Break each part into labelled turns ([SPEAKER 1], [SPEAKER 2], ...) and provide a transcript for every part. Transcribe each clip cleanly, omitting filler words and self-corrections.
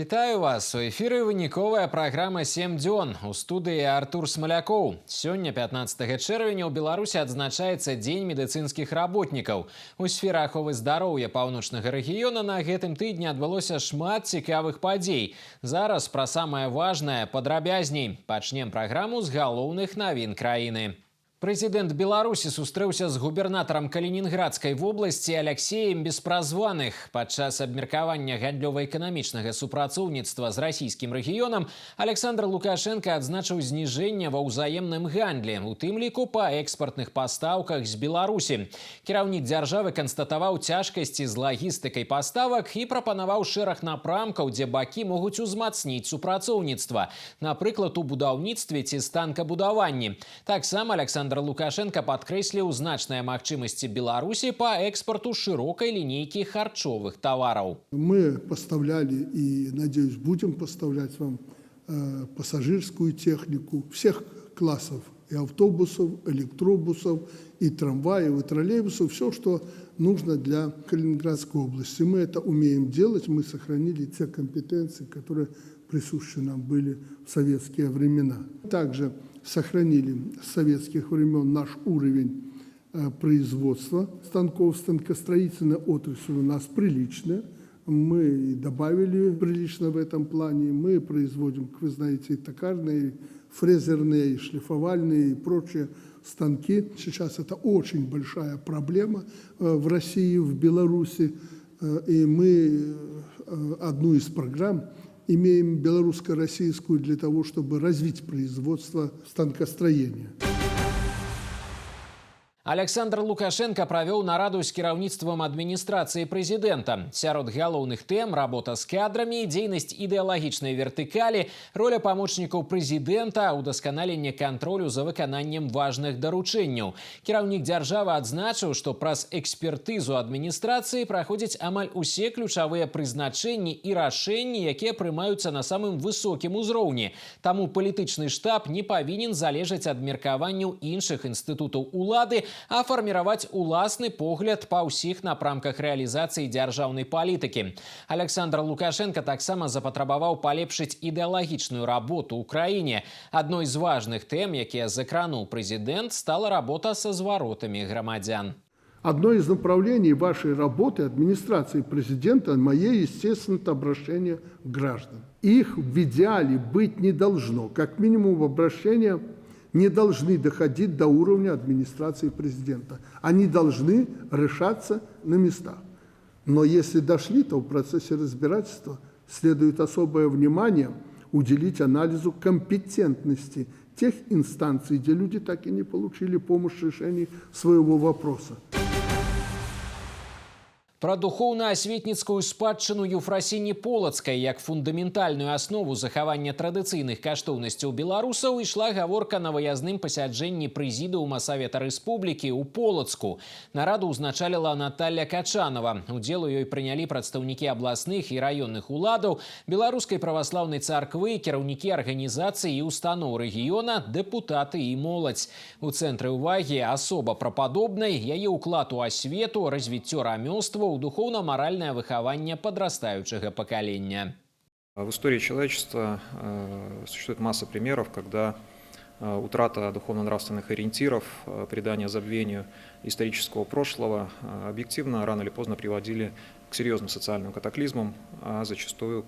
[SPEAKER 1] Вітаю вас. У эфіры выніковая праграма «7 дзён». У студыі Артур Смалякоў. Сёння, 15 чэрвеня, у Беларусі адзначаецца Дзень медыцынскіх работнікаў. У сферы аховы здароўя паўночнага рэгіёна на гэтым тыдні адбылося шмат цікавых падзей. Зараз пра самае важнае падрабязней. Пачнем праграму з галоўных навін краіны. Прэзідэнт Беларусі сустрэўся з губернатарам Калінінградскай вобласці Алексеем Беспразваных. Падчас абмеркавання гандлёва-эканамічнага супрацоўніцтва з расійскім рэгіёнам Александр Лукашенко адзначыў зніжэнне ва ўзаемным гандлі, у тым ліку па экспартных пастаўках з Беларусі. Кіраўнік дзяржавы канстатаваў цяжкасці з лагістыкай паставак і прапанаваў шэраг напрамкаў, дзе бакі могуць узмацніць супрацоўніцтва. Напрыклад, у будаўніцтве ці станкабудаванні. Таксама Александр Лукашенко падкрэсліў значныя магчымасці Беларусі па экспорту шырокай лінейкі харчовых тавараў.
[SPEAKER 2] Мы поставляли и, надеюсь, будем поставлять вам пассажирскую технику всех классов. И автобусов, электробусов, и трамваев, и троллейбусов. Все, что нужно для Калининградской области. Мы это умеем делать. Мы сохранили те компетенции, которые присущи нам были в советские времена. Также сохранили с советских времен наш уровень производства станков. Станкостроительная отрасль у нас приличная. Мы добавили прилично в этом плане. Мы производим, как вы знаете, и токарные, фрезерные, и шлифовальные и прочие станки. Сейчас это очень большая проблема в России, в Беларуси. И мы одну из программ имеем белорусско-российскую для того, чтобы развить производство станкостроения.
[SPEAKER 1] Александр Лукашенко правёў нараду з кіраўніцтвам адміністрацыі прэзідэнта. Сярод галоўных тэм работа з кадрамі, дзейнасць ідэалагічнай вертыкалі, роля памочнікаў прэзідэнта, удасканаленне кантролю за выкананнем важных даручэнняў. Кіраўнік дзяржавы адзначыў, што праз экспертызу адміністрацыі праходзяць амаль усе ключавыя прызначэнні і рашэнні, якія прымаюцца на самым высокім узроўні. Таму палітычны штаб не павінен залежаць ад меркаванняў іншых інстытутаў улады, а фарміраваць уласны погляд па ўсіх напрамках рэалізацыі дзяржаўнай палітыкі. Александр Лукашенко таксама запатрабаваў палепшыць ідэалагічную работу ў краіне. Адной з важных тэм, якія закрануў прэзідэнт, стала работа са зваротамі грамадзян.
[SPEAKER 2] Одно из направлений вашей работы администрации президента, мое, естественно, это обращение к гражданам. Их в идеале быть не должно. Как минимум обращения не должны доходить до уровня администрации президента. Они должны решаться на местах. Но если дошли, то в процессе разбирательства следует особое внимание уделить анализу компетентности тех инстанций, где люди так и не получили помощь в решении своего вопроса.
[SPEAKER 1] Пра духоўна-асветніцкую спадчыну Еўфрасіні Полацкай як фундаментальную аснову захавання традыцыйных каштоўнасцяў беларусаў ішла гаворка на выязным пасяджэнні прэзідыума Савета Рэспублікі ў Полацку. Нараду ўзначаліла Наталья Качанова. Удзел у ёй прынялі прадстаўнікі абласных і раённых уладаў, Беларускай праваслаўнай царквы, кіраўнікі арганізацый і устаноў рэгіёна, дэпутаты і моладзь. У цэнтры ўвагі асоба прападобнай, яе ўклад у асвету, развіццё рамёстваў, духовно-моральное выхование подрастающего поколения.
[SPEAKER 3] В истории человечества существует масса примеров, когда утрата духовно-нравственных ориентиров, предание забвению исторического прошлого объективно рано или поздно приводили к серьезным социальным катаклизмам, а зачастую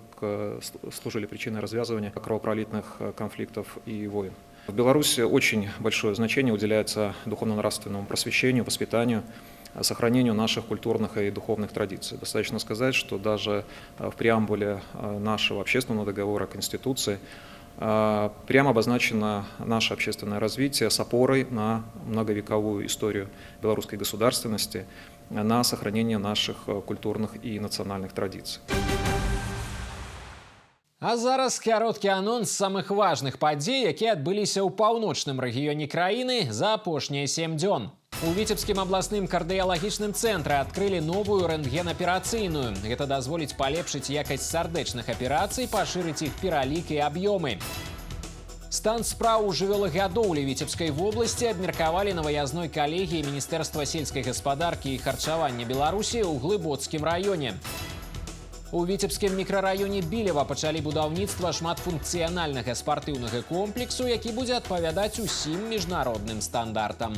[SPEAKER 3] служили причиной развязывания кровопролитных конфликтов и войн. В Беларуси очень большое значение уделяется духовно-нравственному просвещению, воспитанию, сохранению наших культурных и духовных традиций. Достаточно сказать, что даже в преамбуле нашего общественного договора, Конституции, прямо обозначено наше общественное развитие с опорой на многовековую историю белорусской государственности, на сохранение наших культурных и национальных традиций.
[SPEAKER 1] А зараз кароткі анонс самых важных падзей, якія адбыліся ў паўночным рэгіёне краіны за апошнія 7 дзён. У Віцебскім абласным кардыялагічным цэнтры адкрылі новую рэнтген-аперацыйную. Гэта дазволіць палепшыць якасць сардэчных аперацый, пашырыць іх пералік і аб'ёмы. Стан спраў у жывёлагадоўлі Віцебскай вобласці абмеркавалі на выязной калегіі Міністэрства сельскай гаспадаркі і харчавання Беларусі ў Глыбоцкім раёне. У віцебскім мікрараёне Білева пачалі будаўніцтва шматфункцыянальнага спартыўнага комплексу, які будзе адпавядаць усім міжнародным стандартам.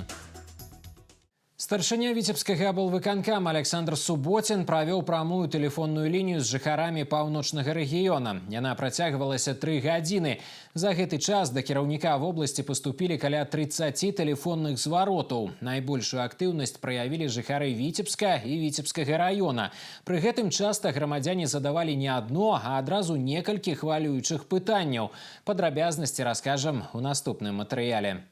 [SPEAKER 1] Старшыня віцебскага аблвыканкама Александр Суботин правёў прамую тэлефонную лінію з жыхарамі паўночнага рэгіёна. Яна працягвалася 3 гадзіны. За гэты час да кіраўніка вобласці паступілі каля 30 тэлефонных зваротаў. Найбольшую актыўнасць праявілі жыхары Віцебска і Віцебскага раёна. Пры гэтым часта грамадзяне задавалі не адно, а адразу некалькі хвалюючых пытанняў. Падрабязнасці раскажам у наступным матэрыяле.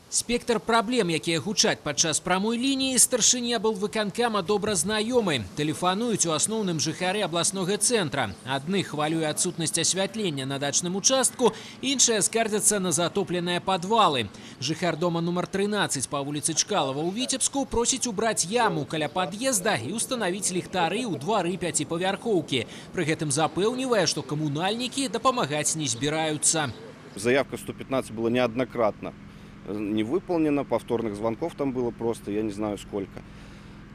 [SPEAKER 1] Спектр праблем, якія гучаць падчас прамой лініі, старшыні аблвыканкама добра знаёмы. Тэлефануюць у асноўным жыхары абласнога цэнтра. Адных хвалюе адсутнасць асвятлення на дачным участку, іншыя скардзяцца на затопленыя падвалы. Жыхар дома нумар 13 па вуліцы Чкалова ў Віцебску просіць убраць яму каля пад'езда і устанавіць ліхтары ў двары 5павярхоўкі. Пры гэтым запэўнівае, што камунальнікі дапамагаць не збіраюцца.
[SPEAKER 4] Заявка 115 была неоднократно не выполнено, повторных звонков там было просто, я не знаю сколько.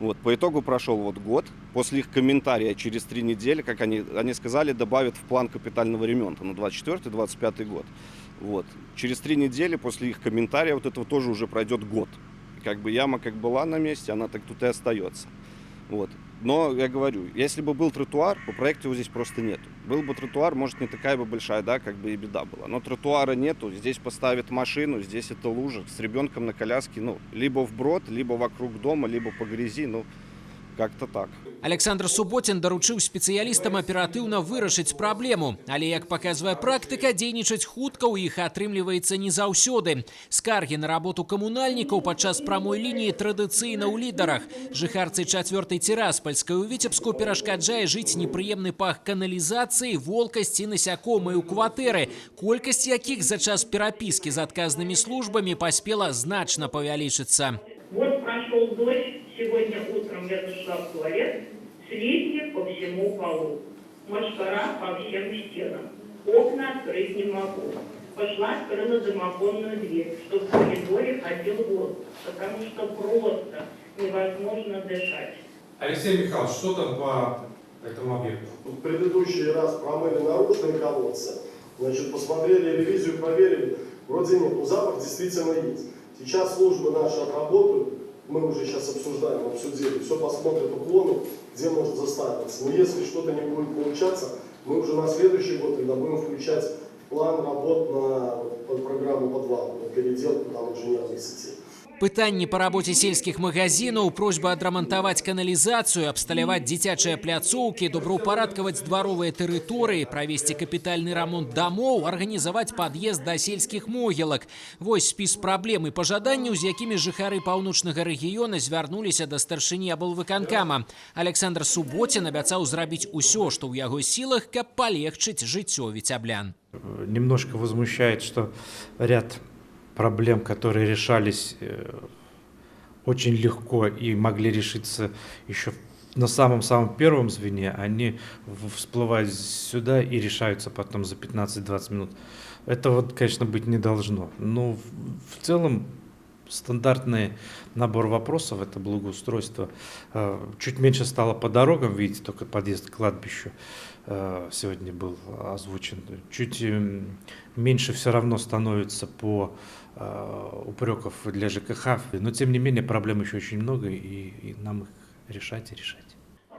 [SPEAKER 4] Вот, по итогу прошел год. После их комментария через 3 недели, как они сказали, добавят в план капитального ремонта на 24-25 год. Вот. Через 3 недели после их комментария этого тоже уже пройдет год. Яма как была на месте, она так тут и остается. Вот. Но я говорю, если бы был тротуар, по проекту его здесь просто нету. Был бы тротуар, может, не такая бы большая, да, и беда была. Но тротуара нету, здесь поставят машину, здесь это лужа, с ребенком на коляске, либо вброд, либо вокруг дома, либо по грязи, как-то так.
[SPEAKER 1] Александр Суботин даручыў спецыялістам аператыўна вырашыць праблему. Але, як паказвае практыка, дзейнічаць хутка ў іх атрымліваецца не заўсёды. Скаргі на работу камунальнікаў падчас прамой лініі традыцыйна ў лідарах. Жыхарцы 4-й Тираспольскай у Віцебску перашкаджае жыць непрыемны пах каналізацыі, волкасць і насякомыя ў кватэры, колькасць якіх за час перапіскі з адказнымі службамі паспела значна павялічыцца.
[SPEAKER 5] Вот прошел дождь, сегодня утром я зашла в туалет, слизни по всему полу, мошкара по всем стенам, окна открыть не могу. Пошла, открыла домофонную дверь, чтобы в коридоре ходил воздух, потому что просто невозможно дышать.
[SPEAKER 6] Алексей Михайлович, что там по этому объекту?
[SPEAKER 7] В предыдущий раз промыли наружные колодцы, посмотрели ревизию, проверили, вроде нет, но запах действительно есть. Сейчас службы наши отработают, мы уже сейчас обсудили, все посмотрят уклоны, где можно застаиваться. Но если что-то не будет получаться, мы уже на следующий год тогда будем включать план работ на программу подвала, на переделку инженерных сетей.
[SPEAKER 1] Пытанні па рабоце сельскіх магазінаў, просьба адрамантаваць каналізацыю, абсталяваць дзіцячыя пляцоўкі, добраўпарадкаваць дваровыя тэрыторыі, правесці капітальны рамонт дамоў, арганізаваць пад'езд да сельскіх могілак. Вось спіс праблем і пажаданняў, з якімі жыхары паўночнага рэгіёна звярнуліся да старшыні аблвыканкама. Александр Суботин абяцаў зрабіць усё, што ў яго сілах, каб палегчыць жыццё віцяблян.
[SPEAKER 8] Немножко возмущает, что ряд проблем, которые решались очень легко и могли решиться еще на самом-самом первом звене, они всплывают сюда и решаются потом за 15-20 минут. Этого, конечно, быть не должно. Но в целом стандартный набор вопросов – это благоустройство. Чуть меньше стало по дорогам, видите, только подъезд к кладбищу сегодня был озвучен. Чуть меньше все равно становится по упреков для ЖКХ. Но, тем не менее, проблем еще очень много, и нам их решать и решать.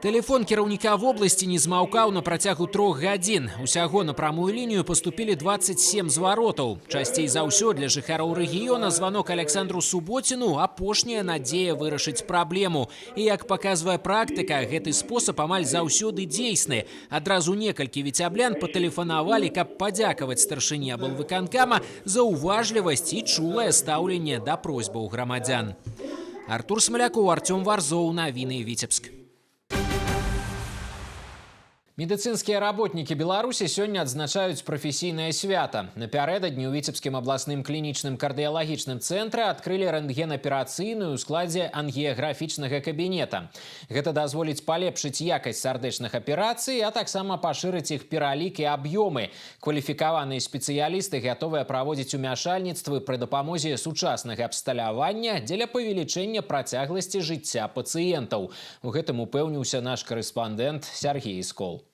[SPEAKER 1] Тэлефон кіраўніка вобласці не змаўкаў на працягу 3 гадзін. Усяго на прамую лінію паступілі 27 зваротаў. Часцей за ўсё для жыхароў рэгіёна званок Александру Суботину апошняя надзея вырашыць праблему. І, як паказвае практыка, гэты спосаб амаль заўсёды дзейсны. Адразу некалькі віцяблян патэлефанавалі, каб падзякаваць старшыні аблвыканкама за уважлівасць і чулае стаўленне да просьбаў грамадзян. Артур Смалякоў, Артём Варзоў, навіны Віцебск. Медыцынскія работнікі Беларусі сёння адзначаюць прафесійнае свята. Напярэдадні ў Віцебскім абласным клінічным кардыялагічным цэнтры адкрылі рэнтген-аперацыйную ў складзе ангіяграфічнага кабінета. Гэта дазволіць палепшыць якасць сардэчных аперацый, а таксама пашырыць іх пералік і аб'ёмы. Кваліфікаваныя спецыялісты гатовыя праводзіць умяшальніцтвы пры дапамозе сучаснага абсталявання дзеля павелічэння працягласці жыцця пацыентаў. У гэтым упэўніўся наш карэспандэнт Сергей Скол.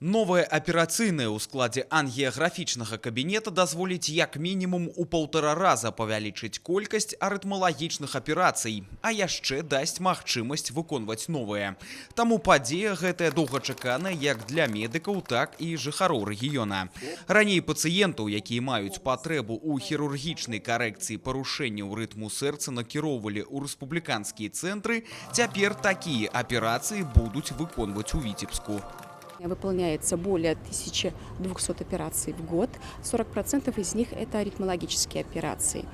[SPEAKER 9] Новая аперацыйная ў складзе ангіяграфічнага кабінета дазволіць як мінімум у 1,5 раза павялічыць колькасць арытмалагічных аперацый, а яшчэ дасць магчымасць выконваць новыя. Таму падзея гэтая доўгачаканая як для медыкаў, так і жыхароў рэгіёна. Раней пацыентаў, якія маюць патрэбу ў хірургічнай карэкцыі парушэнняў рытму сэрца, накіроўвалі ў рэспубліканскія цэнтры, цяпер такія аперацыі будуць выконваць у Віцебску.
[SPEAKER 10] Выполняется более 1200 операций в год, 40% из них это аритмологические операции.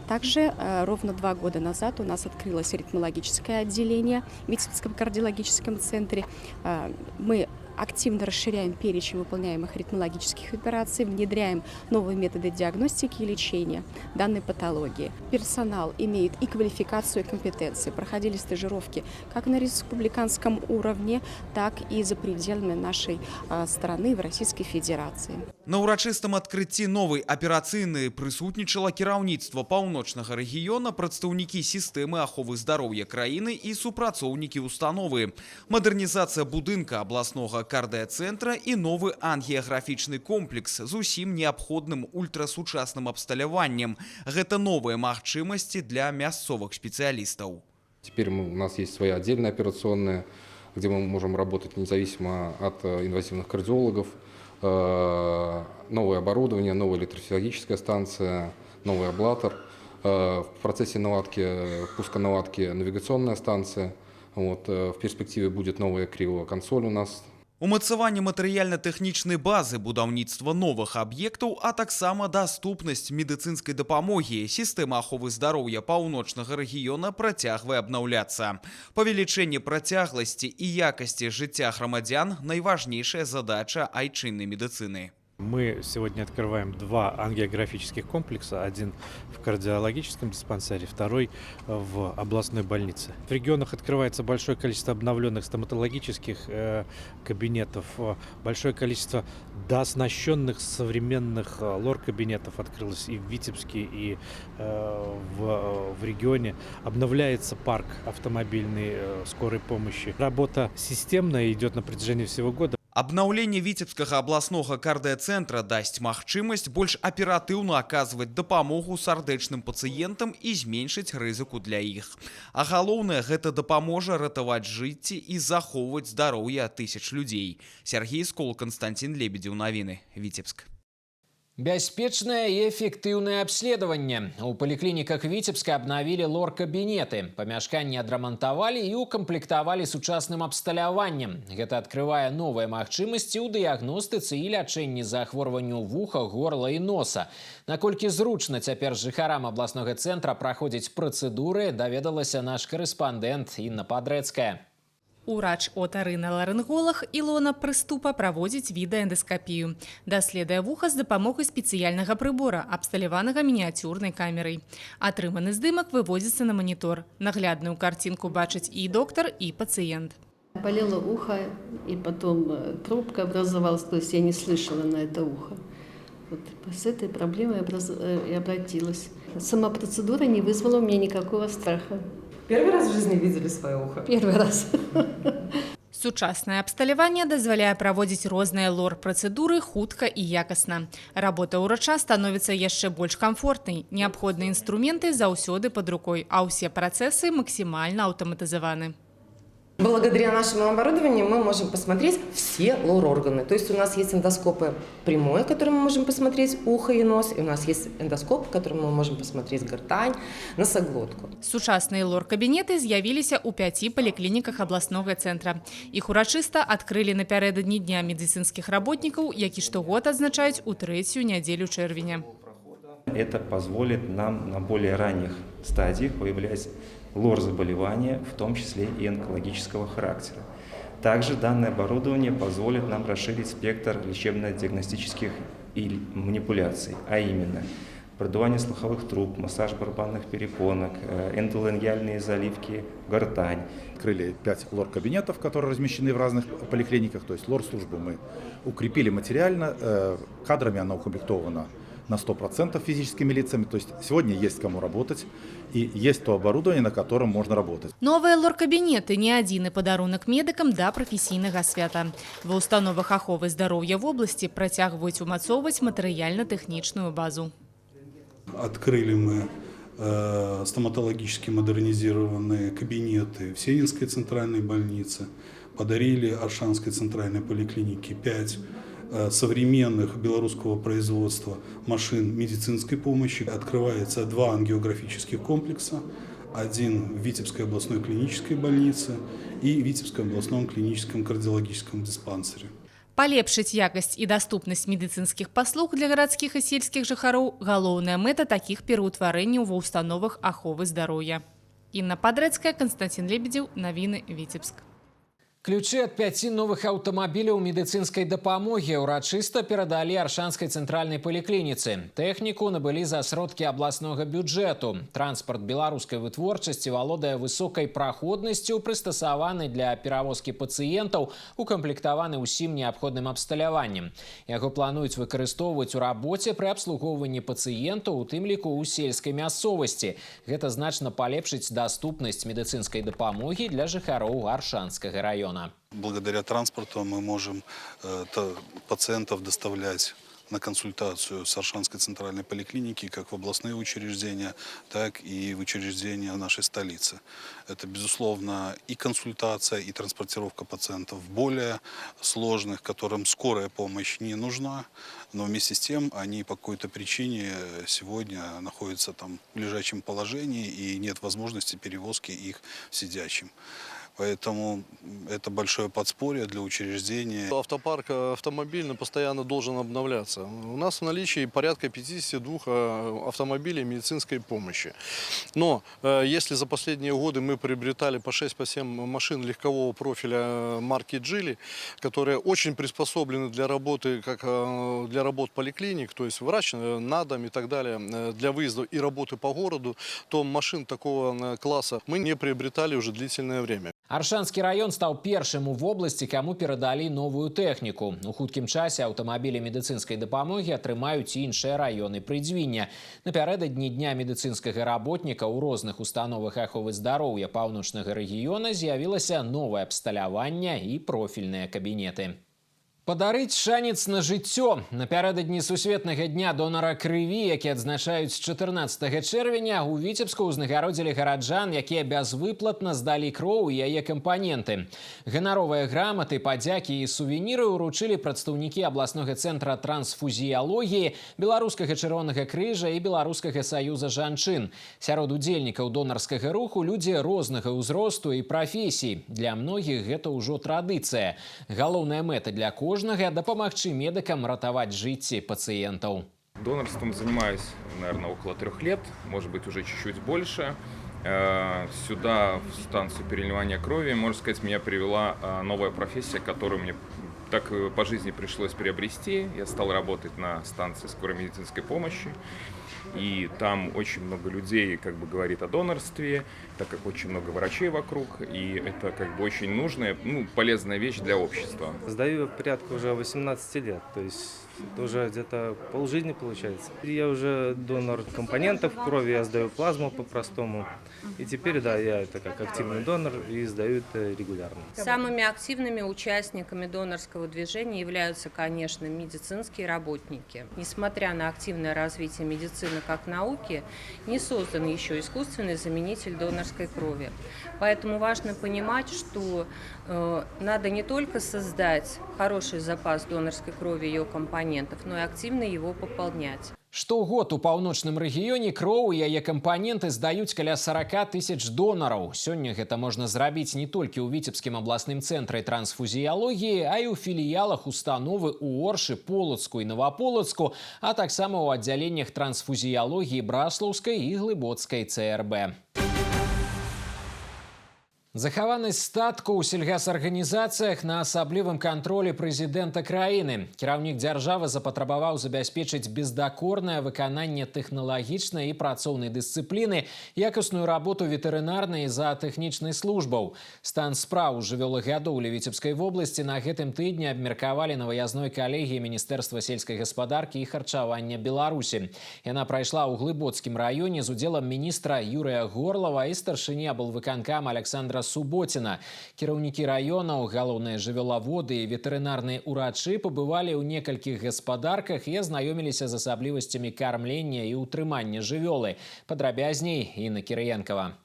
[SPEAKER 10] Также ровно 2 года назад у нас открылось аритмологическое отделение в Витебском кардиологическом центре. Мы активно расширяем перечень выполняемых аритмологических операций, внедряем новые методы диагностики и лечения данной патологии. Персонал имеет и квалификацию, и компетенции. Проходили стажировки как на республиканском уровне, так и за пределами нашей страны в Российской Федерации.
[SPEAKER 9] На урачыстым адкрыцці новай аперацыйнай прысутнічала кіраўніцтва паўночнага рэгіёна, прадстаўнікі сістэмы аховы здароўя краіны і супрацоўнікі установы. Мадэрнізацыя будынка абласнога кардыяцэнтра і новы ангіяграфічны комплекс з усім неабходным ультрасучасным абсталяваннем. Гэта новыя магчымасці для мясцовых спецыялістаў.
[SPEAKER 11] Теперь у нас есть своя отдельная операционная, где мы можем работать независимо от инвазивных кардиологов. Новое оборудование, новая электрофизиологическая станция, новый аблатор. В процессе наладки, пусконаладки навигационная станция. В перспективе будет новая криоконсоль у нас.
[SPEAKER 9] Умацаванне матэрыяльна-тэхнічнай базы, будаўніцтва новых аб'ектаў, а таксама даступнасць медыцынскай дапамогі. Сістэма аховы здароўя паўночнага рэгіёна працягвае абнаўляцца. Павелічэнне працягласці і якасці жыцця грамадзян – найважнейшая задача айчыннай медыцыны.
[SPEAKER 8] Мы сегодня открываем 2 ангиографических комплекса. Один в кардиологическом диспансере, второй в областной больнице. В регионах открывается большое количество обновленных стоматологических кабинетов, большое количество дооснащенных современных лор-кабинетов открылось и в Витебске, и в регионе. Обновляется парк автомобильной скорой помощи. Работа системная, идет на протяжении всего года.
[SPEAKER 9] Абнаўленне Віцебскага абласнога кардыяцэнтра дасць магчымасць больш аператыўна аказваць дапамогу сардэчным пацыентам і зменшыць рызыку для іх. А галоўнае, гэта дапаможа ратаваць жыцці і захоўваць здароўе тысяч людзей. Сергей Скол, Константин Лебедев, навіны, Витебск.
[SPEAKER 1] Бяспечнае і эфектыўнае абследаванне. У паліклініках Віцебска абнавілі лор-кабінеты. Памяшканні адрамантавалі і укамплектавалі сучасным абсталяваннем. Гэта адкрывае новыя магчымасці ў дыягностыцы і лячэнні захворванняў вуха, горла і носа. Наколькі зручна цяпер жыхарам абласнога цэнтра праходзіць працэдуры, даведалася наш корэспандэнт Інна Падрэцкая.
[SPEAKER 12] Урач-отарына-ларынголог Ілона Прыступа праводзіць відэаэндаскапію. Даследуе вуха з дапамогай спецыяльнага прыбора, абсталяванага мініяцюрнай камерай. Атрыманы здымак выводзіцца на манітор. Наглядную картинку бачыць и доктор, и пациент.
[SPEAKER 13] Болело ухо, и потом трубка образовалась, то есть я не слышала на это ухо. Вот с этой проблемой и обратилась. Сама процедура не вызвала у меня никакого страха.
[SPEAKER 14] Первый раз в жизни видели свое ухо?
[SPEAKER 13] Первый раз.
[SPEAKER 12] Сучаснае абсталяванне дазваляе праводзіць розныя лор-працэдуры хутка і якасна. Работа ўрача становіцца яшчэ больш камфортнай. Неабходныя інструменты заўсёды пад рукой, а ўсе працэсы максімальна аўтаматызаваны.
[SPEAKER 14] Благодаря нашему оборудованию мы можем посмотреть все лор-органы. То есть у нас есть эндоскопы прямой, которым мы можем посмотреть ухо и нос, и у нас есть эндоскоп, которым мы можем посмотреть гортань, носоглотку.
[SPEAKER 12] Сучасныя лор-кабінеты з'явіліся ў 5 паліклініках абласнога цэнтра. Іх урачыста адкрылі напярэдадні Дня медыцынскіх работнікаў, які штогод адзначаюць у 3-ю нядзелю чэрвеня.
[SPEAKER 15] Это позволит нам на более ранних стадиях выявлять лор-заболевания, в том числе и онкологического характера. Также данное оборудование позволит нам расширить спектр лечебно-диагностических манипуляций, а именно продувание слуховых труб, массаж барабанных перепонок, эндоларингиальные заливки, гортань.
[SPEAKER 16] Открыли 5 лор-кабинетов, которые размещены в разных поликлиниках, то есть лор-службу мы укрепили материально, кадрами она укомплектована на 100% физическими лицами. То есть сегодня есть кому работать и есть то оборудование, на котором можно работать.
[SPEAKER 12] Новые лор-кабинеты не один и подарунок медикам да професійнага свята. Ва установах аховы здароўя в области працягваюць умацоўваць матэрыяльна-тэхнічную базу.
[SPEAKER 17] Открыли мы стоматологически модернизированные кабинеты в Сенинской центральной больнице, подарили Аршанской центральной поликлинике 5 современных белорусского производства машин медицинской помощи. Открывается 2 ангиографических комплекса, один в Витебской областной клинической больнице и в Витебском областном клиническом кардиологическом диспансере.
[SPEAKER 12] Палепшыць якасць і даступнасць медыцынскіх паслуг для гарадскіх і сельскіх жыхароў – галоўная мэта такіх пераўтварэнняў ва ўстановах аховы здароўя. Інна Падрэцкая, Константин Лебедзеў, навіны Витебск.
[SPEAKER 1] Ключы от 5 новых аўтамабіляў медыцынскай дапамогі ўрачыста перадалі Аршанскай цэнтральнай паліклініцы. Тэхніку набылі за сродкі абласнога бюджэту. Транспарт беларускай вытворчасці валодае высокай праходнасцю, прыстасаваны для перавозкі пацыентаў, укамплектаваны ўсім неабходным абсталяваннем. Яго плануюць выкарыстоўваць у рабоце пры абслугоўванні пацыентаў, у тым ліку ў сельскай мясцовасці. Гэта значна палепшыць даступнасць медыцынскай дапамогі для жыхароў Аршанскага района.
[SPEAKER 18] Благодаря транспорту мы можем пациентов доставлять на консультацию с Аршанской центральной поликлиники как в областные учреждения, так и в учреждения нашей столицы. Это, безусловно, и консультация, и транспортировка пациентов более сложных, которым скорая помощь не нужна, но вместе с тем они по какой-то причине сегодня находятся там в лежачем положении и нет возможности перевозки их сидячим. Поэтому это большое подспорье для учреждения.
[SPEAKER 19] Автопарк автомобильный постоянно должен обновляться. У нас в наличии порядка 52 автомобилей медицинской помощи. Но если за последние годы мы приобретали по 6-7 машин легкового профиля марки Geely, которые очень приспособлены для работы, как для работ поликлиник, то есть врач на дом и так далее, для выезда и работы по городу, то машин такого класса мы не приобретали уже длительное время.
[SPEAKER 1] Аршанскі раён стаў першым у вобласці, каму перадалі новую тэхніку. У хуткім часе аўтамабілі медыцынскай дапамогі атрымаюць і іншыя раёны прыдзвіння. Напярэдадні дня медыцынскага работніка ў розных установах аховы здароўя паўночнага рэгіёна з'явілася новае абсталяванне і профільныя кабінеты. Падарыць шанец на жыццё. Напярэдадні сусветнага дня донара крыві, які адзначаюць 14 чэрвеня, у Віцебску ўзнагародзілі гараджан, якія бязвыплатна здалі кроў і яе кампаненты. Ганаровыя граматы, падзякі і сувеніры ўручылі прадстаўнікі абласнога цэнтра трансфузіялогіі, Беларускага чырвонага крыжа і Беларускага саюза жанчын. Сярод удзельнікаў донарскага руху людзі рознага ўзросту і прафесій. Для многіх гэта ўжо традыцыя. Галоўная мэта для кожнага дапамагчы медыкам ратаваць жыцці пациентов.
[SPEAKER 20] Донорством занимаюсь, наверное, около 3 лет, может быть, уже чуть-чуть больше. Сюда, в станцию переливания крови, можно сказать, меня привела новая профессия, которую мне так по жизни пришлось приобрести. Я стал работать на станции скорой медицинской помощи. И там очень много людей как бы говорит о донорстве, так как очень много врачей вокруг, и это как бы очень нужная, полезная вещь для общества.
[SPEAKER 21] Сдаю порядка уже 18 лет, то есть это уже где-то полжизни получается. Я уже донор компонентов крови, я сдаю плазму по-простому. И теперь, да, я это как активный донор и сдаю это регулярно.
[SPEAKER 22] Самыми активными участниками донорского движения являются, конечно, медицинские работники. Несмотря на активное развитие медицины как науки, не создан еще искусственный заменитель донорской крови. Поэтому важно понимать, что надо не только создать хороший запас донорской крови и ее компонентов, но и активно его пополнять.
[SPEAKER 1] Штогод у паўночным рэгіёне кроў і яе кампаненты здаюць каля 40 000 донараў. Сёння гэта можна зрабіць не толькі ў Віцебскім абласным цэнтры трансфузіялогіі, а і ў філіялах установы ў Оршы, Полацку і Новаполацку, а таксама ў аддзяленнях трансфузіялогіі Браслаўскай і Глыбоцкай ЦРБ. Захаванасць статку ў сельгасарганізацыях на асаблівым кантролі прэзідэнта краіны. Кіраўнік дзяржавы запатрабаваў забяспечыць бездакорнае выкананне тэхналагічнай і працоўнай дысцыпліны, якасную работу ветэрынарнай і заатэхнічнай службаў. Стан спраў у жывёлагадоўлі Віцебскай вобласці на гэтым тыдні абмеркавалі на выязной калегіі Міністэрства сельскай гаспадаркі і харчавання Беларусі. Яна прайшла ў Глыбоцкім раёне з удзелам міністра Юрыя Горлава і старшыні аблвыканкама Александра Суботина. Кіраўнікі раёнаў, галоўныя жывёлаводы і ветэрынарныя ўрачы пабывалі ў некалькіх гаспадарках і азнаёміліся з асаблівасцямі кармлення і ўтрымання жывёлы. Падрабязней Інна Кірыенкава.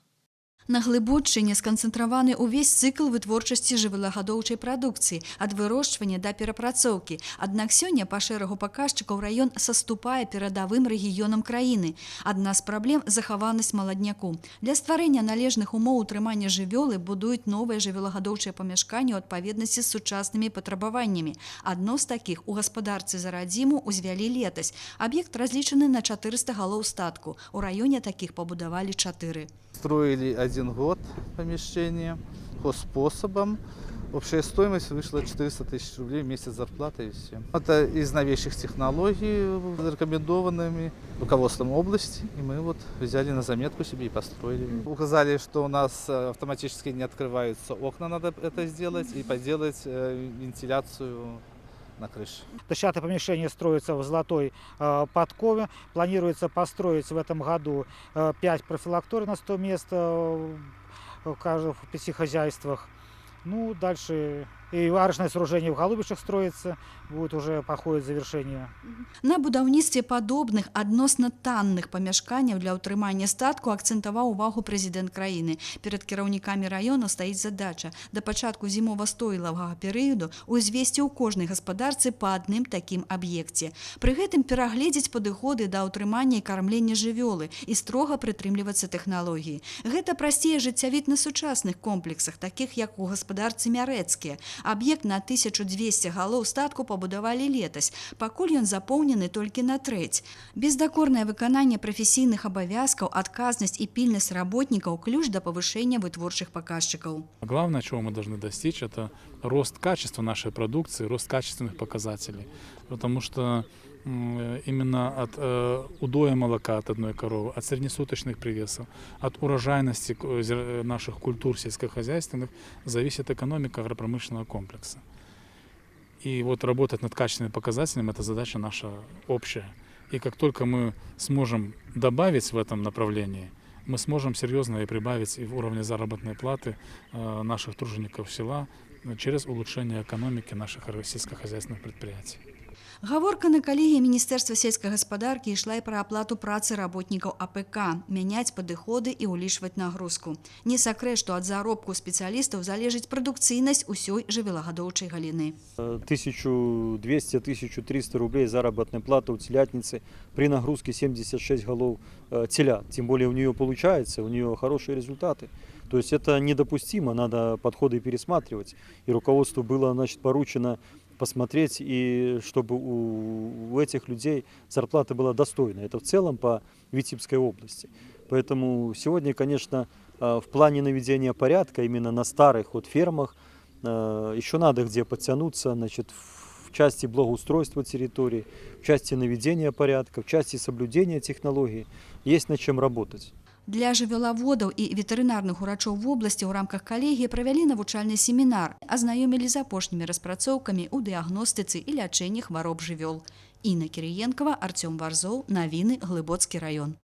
[SPEAKER 2] На Глыбоччыне сканцэнтраваны ўвесь цыкл вытворчасці жывёлагадоўчай прадукцыі ад вырошчвання да перапрацоўкі. Аднак сёння па шэрагу паказчыкаў раён саступае перадавым рэгіёнам краіны. Адна з праблем – захаванасць маладняку. Для стварэння належных умоў утрымання жывёлы будуюць новыя жывёлагадоўчыя памяшканні ў адпаведнасці з сучаснымі патрабаваннямі. Адно з такіх у гаспадарцы за радзіму ўзвялі летась. Аб'ект разлічаны на 400 галоў статку. У раёне такіх пабудавалі 4.
[SPEAKER 3] Строили 1 год помещение хозспособом. Общая стоимость вышла 400 тысяч рублей вместе с зарплатой и все. Это из новейших технологий, рекомендованными руководством области. И мы вот взяли на заметку себе и построили. Указали, что у нас автоматически не открываются окна, надо это сделать и поделать вентиляцию на крыше.
[SPEAKER 23] Площадное помещение строится в Золотой подкове. Планируется построить в этом году 5 профилакторий на 100 мест в 5 хозяйствах. Ну, дальше и арочное сооружение в Голубичах строится, будет уже проходит завершение.
[SPEAKER 2] На будаўніцтве падобных адносна танных памяшканняў для ўтрымання статку акцэнтаваў увагу прэзідэнт краіны. Перад кіраўнікамі раёну стаіць задача да пачатку зімова-стойлавага перыяду узвесці ў кожнай гаспадарцы па адным такім аб'екце. Пры гэтым перагледзець падыходы да ўтрымання і кармлення жывёлы і строга прытрымлівацца тэхналогіі. Гэта прасцей ажыццявіць на сучасных комплексах, такіх як у гаспадарцы Мярэцкія. Аб'ект на 1200 галоў статку пабудавалі летась, пакуль ён запоўнены толькі на трэць. Бездакорнае выкананне прафесійных абавязкаў, адказнасць і пільнасць работнікаў – ключ да павышэння вытворчых паказчыкаў.
[SPEAKER 24] Главное, чего мы должны достичь, это рост качества нашей продукции, рост качественных показателей. Потому что именно от удоя молока от одной коровы, от среднесуточных привесов, от урожайности наших культур сельскохозяйственных зависит экономика агропромышленного комплекса. И вот работать над качественными показателями – это задача наша общая. И как только мы сможем добавить в этом направлении, мы сможем серьезно и прибавить и в уровне заработной платы наших тружеников села через улучшение экономики наших сельскохозяйственных предприятий.
[SPEAKER 2] Гаворка на калегіі Міністэрства сельскай гаспадаркі ішла і пра аплату працы работнікаў АПК, мяняць падыходы і ўлічваць нагрузку. Не сакрэт, што ад заробку спецыялістаў залежыць прадукцыйнасць усёй жывёлагадоўчай галіны.
[SPEAKER 25] 1200-1300 рублей заработной платы у телятницы при нагрузке 76 голов телят. Тем более у нее получается, у нее хорошие результаты. То есть это недопустимо, надо подходы пересматривать. И руководству было, поручено посмотреть, и чтобы у этих людей зарплата была достойна. Это в целом по Витебской области. Поэтому сегодня, конечно, в плане наведения порядка именно на старых фермах еще надо где подтянуться, в части благоустройства территории, в части наведения порядка, в части соблюдения технологий. Есть над чем работать.
[SPEAKER 2] Для жывёлаводаў і ветэрынарных урачоў вобласці ў рамках калегіі правялі навучальны семінар, азнаёмілі з апошнімі распрацоўкамі ў дыягностыцы і лячэнні хвароб жывёл. Інна Кірыенкава, Артём Варзоў, навіны, Глыбоцкі раён.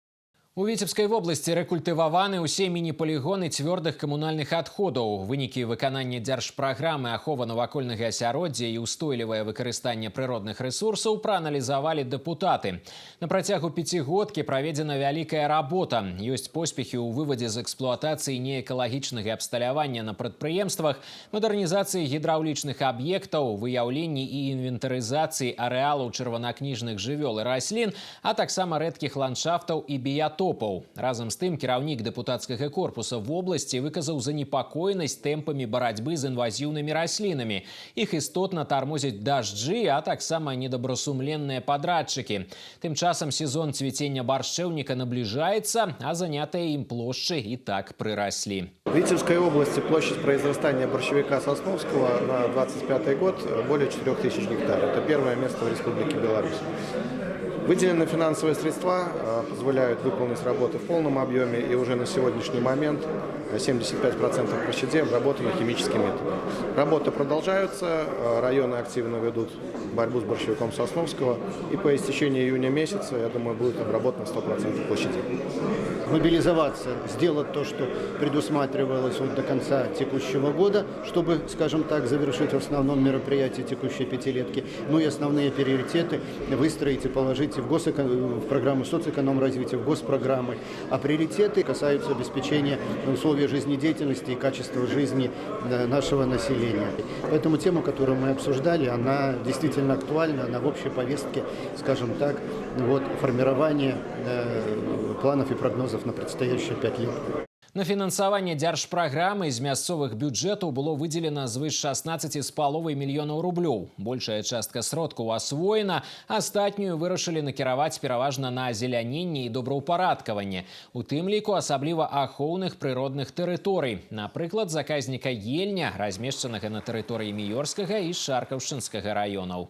[SPEAKER 1] У Віцебскай вобласці рэкультываваны ўсе міні-полігоны цвёрдых камунальных адходаў. Вынікі выканання дзяржпраграмы ахова навакольнага асяроддзя і ўстойлівае выкарыстанне прыродных рэсурсаў прааналізавалі дэпутаты. На працягу пяцігодкі праведзена вялікая работа. Ёсць поспехі ў вывадзе з эксплуатацыі неэкалагічнага абсталявання на прадпрыемствах, мадэрнізацыі гідраўлічных аб'ектаў, выяўленні і інвентарызацыі арэалаў чырванакніжных жывёл і раслін, а таксама рэдкіх ландшафтаў і біятопаў. біётопаў. Разам з тым кіраўнік дэпутацкага корпуса в области выказаў занепакоенасць тэмпамі барацьбы з інвазіўнымі раслінамі. Іх істотна тармозяць дажджы, а таксама недобрасумленныя падрадчыкі. Тым часам сезон цвіцення баршчэўніка набліжаецца, а занятыя ім плошчы і так прыраслі.
[SPEAKER 4] В Витебской области площадь произрастания борщевика сосновского на 25 год более 4000 гектаров. Это первое место в Республике Беларусь. Выделенные финансовые средства позволяют выполнить работы в полном объеме, и уже на сегодняшний момент 75% площадей обработаны химическим методом. Работы продолжаются, районы активно ведут борьбу с борщевиком сосновского, и по истечении июня месяца, я думаю, будет обработано 100% площадей.
[SPEAKER 5] Мобилизоваться, сделать то, что предусматривалось до конца текущего года, чтобы, скажем так, завершить в основном мероприятие текущей пятилетки. Ну и основные приоритеты выстроить и положить в программу соцэконом-развития, в госпрограммы. А приоритеты касаются обеспечения условий жизнедеятельности и качества жизни нашего населения. Поэтому тема, которую мы обсуждали, она действительно актуальна, она в общей повестке, скажем так, формирование планов и прогнозов на предстоящие 5 лет.
[SPEAKER 1] На фінансаванне дзяржпраграмы з мясцовых бюджэтаў было выделена звыш 16,5 мільёнаў рублёў. Большая частка сродкаў асвоена, астатнюю вырашылі накіраваць пераважна на азеляненне і добраўпарадкаванне. У тым ліку асабліва ахоўных прыродных тэрыторый. Напрыклад, заказніка ельня, размешчанага на тэрыторыі Міёрскага і Шаркаўшчынскага раёнаў.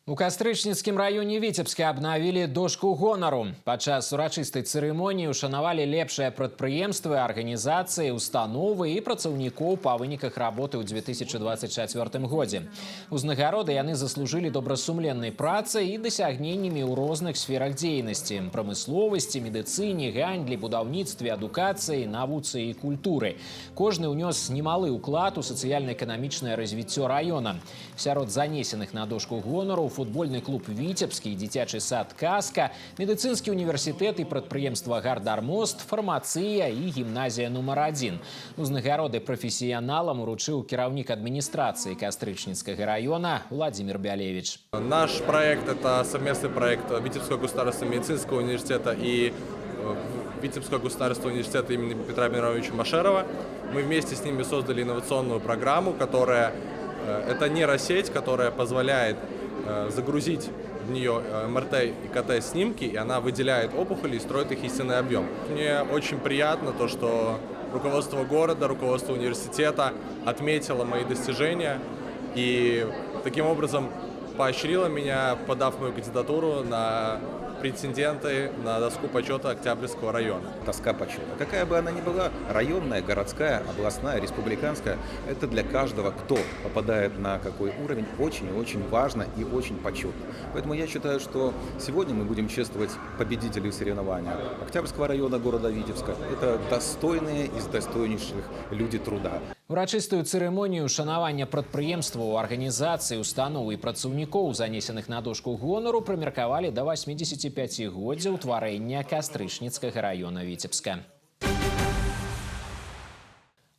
[SPEAKER 1] У Кастрычніцкім раёне Віцебска абнавілі дошку гонару. Падчас урачыстай цырымоніі ушанавалі лепшыя прадпрыемствы, арганізацыі, установы і працаўнікоў па выніках работы ў 2024 годзе. Узнагароды яны заслужылі добрасумленнай працай і дасягненнямі ў розных сферах дзейнасці – прамысловасці, медыцыне, гандлі, будаўніцтве, адукацыі, навуцы і культуры. Кожны ўнёс немалы ўклад у сацыяльна-эканамічнае развіццё раёна. Сярод занесеных на дошку гонару футбольны клуб «Витебский», дзіцячы сад «Каска», медыцынскі універсітэт і прадпрыемства «Гардармост», фармацыя і гімназія нумар 1. Узнагароды прафесіяналам уручыў кіраўнік адміністрацыі Кастрычніцкага района Владимир Бялевич.
[SPEAKER 6] Наш проект – это совместный проект Витебского государственного медицинского университета и Витебского государственного университета имени Петра Мировича Машерова. Мы вместе с ними создали инновационную программу, которая это нейросеть, которая позволяет загрузить в нее МРТ и КТ снимки, и она выделяет опухоли и строит их истинный объем. Мне очень приятно то, что руководство города, руководство университета отметило мои достижения и таким образом поощрило меня, подав мою кандидатуру на претенденты на доску почета Октябрьского района.
[SPEAKER 7] Доска почета, какая бы она ни была, районная, городская, областная, республиканская, это для каждого, кто попадает на какой уровень, очень и очень важно и очень почетно. Поэтому я считаю, что сегодня мы будем чествовать победителей соревнования Октябрьского района города Витебска. Это достойные из достойнейших люди труда.
[SPEAKER 1] Урачыстую цырымонію ушанавання прадпрыемстваў, арганізацый, устаноў і працаўнікоў, занесеных на дошку гонару, прымеркавалі да 85-годдзя ўтварэння Кастрычніцкага района Віцебска.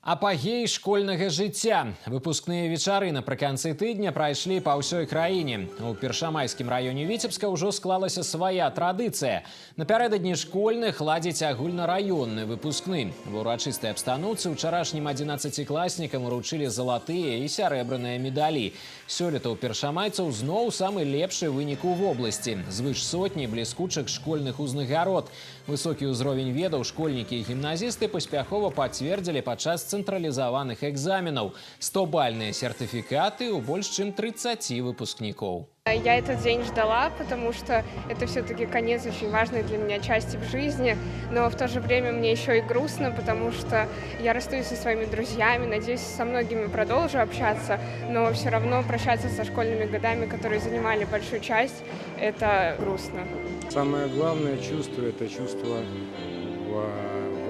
[SPEAKER 1] Апагей школьнага жыцця. Выпускныя вечары напрыканцы тыдня прайшлі па ўсёй краіне. У першамайскім раёне Віцебска ўжо склалася свая традыцыя. Напярэдадні школьных ладзіць агульнараённы выпускны. В урачыстай абстаноўцы ўчарашнім 11-класнікам уручылі залатыя і сярэбраныя медалі. Сёлета ў першамайцаў зноў самы лепшы вынік у вобласці. Звыш сотні бліскучых школьных узнагарод. Высокі ўзровень ведаў школьнікі і гімназісты паспяхова пацвердзілі падчас цэнтралізаваных экзаменаў. 100-бальныя сертыфікаты у больш чым 30 выпускнікоў.
[SPEAKER 10] Я этот день ждала, потому что это все-таки конец очень важной для меня части в жизни, но в то же время мне еще и грустно, потому что я расстаюсь со своими друзьями, надеюсь, со многими продолжу общаться, но все равно прощаться со школьными годами, которые занимали большую часть, это грустно.
[SPEAKER 26] Самое главное чувство – это чувство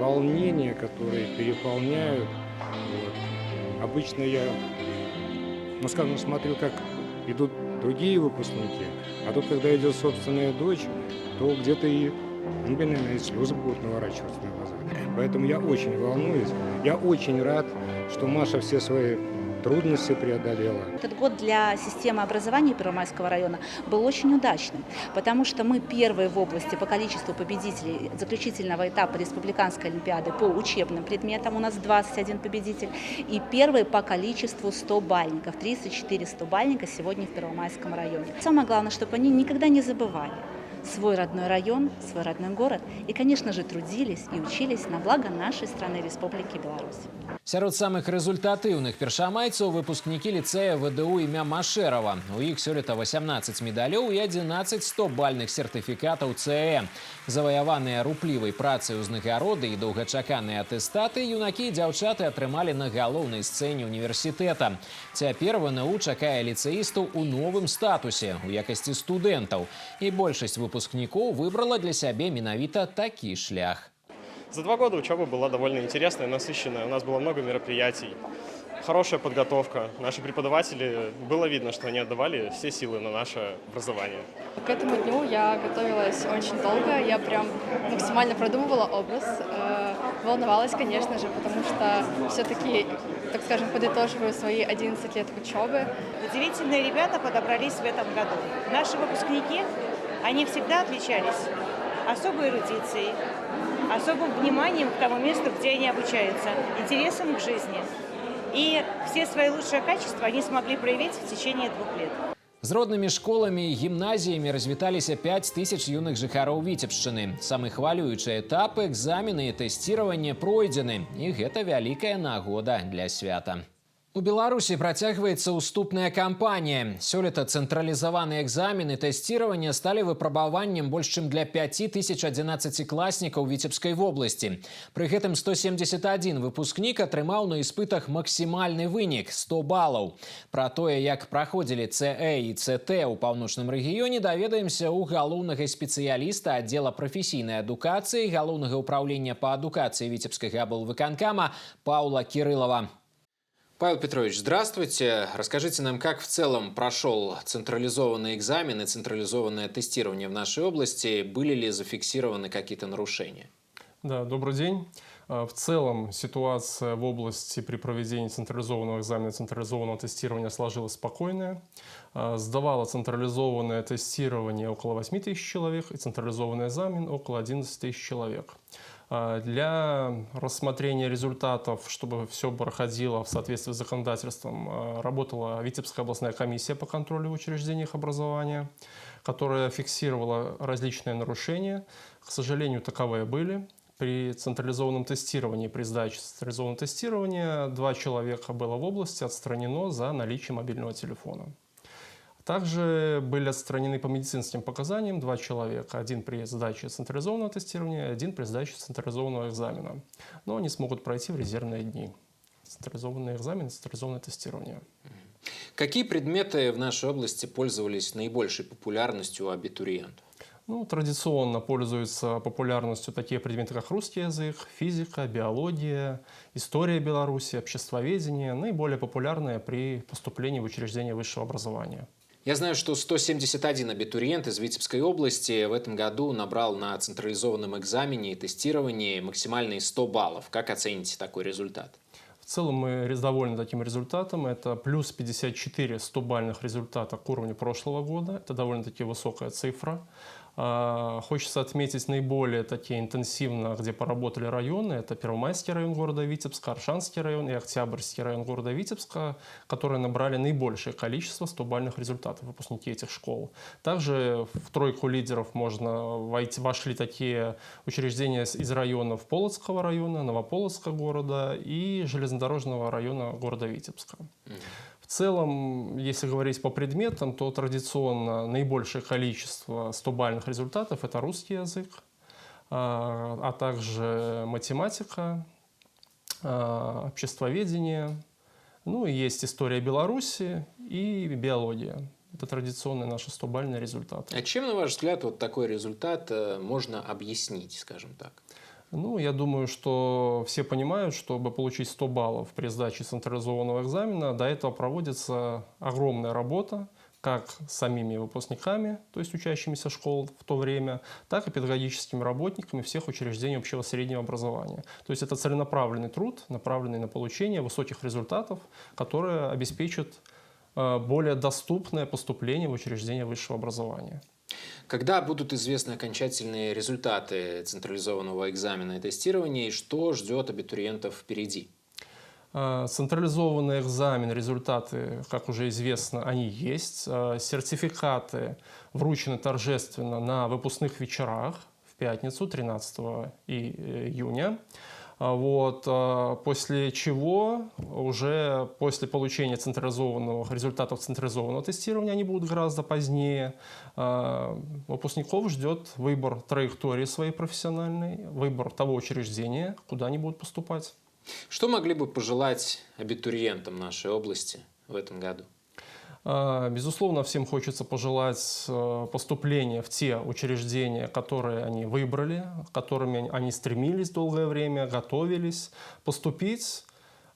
[SPEAKER 26] волнения, которые переполняют. Обычно я, скажем, смотрю, как идут другие выпускники, а тут, когда идет собственная дочь, то где-то и, наверное, слезы будут наворачиваться на глаза. Поэтому я очень волнуюсь, я очень рад, что Маша все свои трудности преодолела.
[SPEAKER 8] Этот год для системы образования Первомайского района был очень удачным, потому что мы первые в области по количеству победителей заключительного этапа Республиканской олимпиады по учебным предметам, у нас 21 победитель, и первые по количеству 100-бальников, 34 100-бальника сегодня в Первомайском районе. Самое главное, чтобы они никогда не забывали свой родной район, свой родной город и, конечно же, трудились и учились на благо нашей страны, Республики Беларусь.
[SPEAKER 1] Сярод самых результатыўных першамайцаў выпускнікі ліцэя ВДУ імя Машэрава. У іх сёлета 18 медалёў і 11 100-бальных сертыфікатаў ЦЭ. Заваяваныя руплівай працай узнагароды і доўгачаканыя атэстаты юнакі і дзяўчаты атрымалі на галоўнай сцэне універсітэта. Цяпер ВНУ чакае ліцэістаў у новым статусе у якасці студэнтаў. І большасць выпускнікоў выбрала для сябе менавіта такі шлях.
[SPEAKER 9] За 2 года учеба была довольно интересная, насыщенная. У нас было много мероприятий, хорошая подготовка. Наши преподаватели, было видно, что они отдавали все силы на наше образование.
[SPEAKER 11] К этому дню я готовилась очень долго. Я прям максимально продумывала образ. Волновалась, конечно же, потому что все-таки, так скажем, подытоживаю свои 11 лет учебы.
[SPEAKER 13] Удивительные ребята подобрались в этом году. Наши выпускники, они всегда отличались особой эрудицией, особым вниманием к тому месту, где они обучаются, интересом к жизни. И все свои лучшие качества они смогли проявить в течение 2 лет.
[SPEAKER 1] З роднымі школамі і гімназіямі развіталіся 5000 юных жыхароў Віцебшчыны. Самы хвалюючы этап – экзамены і тэсціраванне пройдзены. І гэта вялікая нагода для свята. У Беларусі працягваецца уступная кампанія. Сёлета цэнтралізаваныя экзамены тэсціравання сталі выпрабаваннем больш чым для 5000 11-класнікаў Віцебскай вобласці. Пры гэтым 171 выпускнік атрымаў на іспытах максімальны вынік – 100 балаў. Пра тое, як праходзілі ЦЭ і ЦТ ў паўночным рэгіёне, даведаемся ў галоўнага спецыяліста аддзела прафесійнай адукацыі Галоўнага ўпраўлення па адукацыі Віцебскага аблвыканкама Паўла Кириллова. Павел Петрович, здравствуйте. Расскажите нам, как в целом прошел централизованный экзамен и централизованное тестирование в нашей области. Были ли зафиксированы какие-то нарушения?
[SPEAKER 14] Да, добрый день. В целом ситуация в области при проведении централизованного экзамена, централизованного тестирования сложилась спокойная. Сдавало централизованное тестирование около 8000 человек и централизованный экзамен около 11 000 человек. Для рассмотрения результатов, чтобы все проходило в соответствии с законодательством, работала Витебская областная комиссия по контролю в учреждениях образования, которая фиксировала различные нарушения. К сожалению, таковые были. При централизованном тестировании, при сдаче централизованного тестирования 2 человека было в области отстранено за наличие мобильного телефона. Также были отстранены по медицинским показаниям 2 человека. 1 при сдаче централизованного тестирования, 1 при сдаче централизованного экзамена. Но они смогут пройти в резервные дни. Централизованный экзамен, централизованное тестирование.
[SPEAKER 1] Какие предметы в нашей области пользовались наибольшей популярностью у абитуриентов?
[SPEAKER 14] Ну, традиционно пользуются популярностью такие предметы, как русский язык, физика, биология, история Беларуси, обществоведение, наиболее популярные при поступлении в учреждение высшего образования.
[SPEAKER 1] Я знаю, что 171 абитуриент из Витебской области в этом году набрал на централизованном экзамене и тестировании максимальные 100 баллов. Как оцените такой результат?
[SPEAKER 14] В целом мы довольны таким результатом. Это плюс 54 100-бальных результата к уровню прошлого года. Это довольно-таки высокая цифра. Хочется отметить наиболее такие интенсивно, где поработали районы. Это Первомайский район города Витебска, Аршанский район и Октябрьский район города Витебска, которые набрали наибольшее количество 100-бальных результатов, выпускники этих школ. Также в тройку лидеров вошли такие учреждения из районов Полоцкого района, Новополоцка города и железнодорожного района города Витебска. В целом, если говорить по предметам, то традиционно наибольшее количество 100-бальных результатов – это русский язык, а также математика, обществоведение, ну и есть история Беларуси и биология. Это традиционные наши 100-бальные результаты.
[SPEAKER 1] А чем, на ваш взгляд, вот такой результат можно объяснить, скажем так?
[SPEAKER 14] Ну, я думаю, что все понимают, чтобы получить 100 баллов при сдаче централизованного экзамена, до этого проводится огромная работа как самими выпускниками, то есть учащимися школ в то время, так и педагогическими работниками всех учреждений общего среднего образования. То есть это целенаправленный труд, направленный на получение высоких результатов, которые обеспечат более доступное поступление в учреждения высшего образования.
[SPEAKER 1] Когда будут известны окончательные результаты централизованного экзамена и тестирования, и что ждет абитуриентов впереди?
[SPEAKER 14] Централизованный экзамен, результаты, как уже известно, они есть. Сертификаты вручены торжественно на выпускных вечерах в пятницу, 13 июня. После чего, уже после получения результатов централизованного тестирования, они будут гораздо позднее, выпускников ждет выбор траектории своей профессиональной, выбор того учреждения, куда они будут поступать.
[SPEAKER 1] Что могли бы пожелать абитуриентам нашей области в этом году?
[SPEAKER 14] Безусловно, всем хочется пожелать поступления в те учреждения, которые они выбрали, к которыми они стремились долгое время, готовились поступить.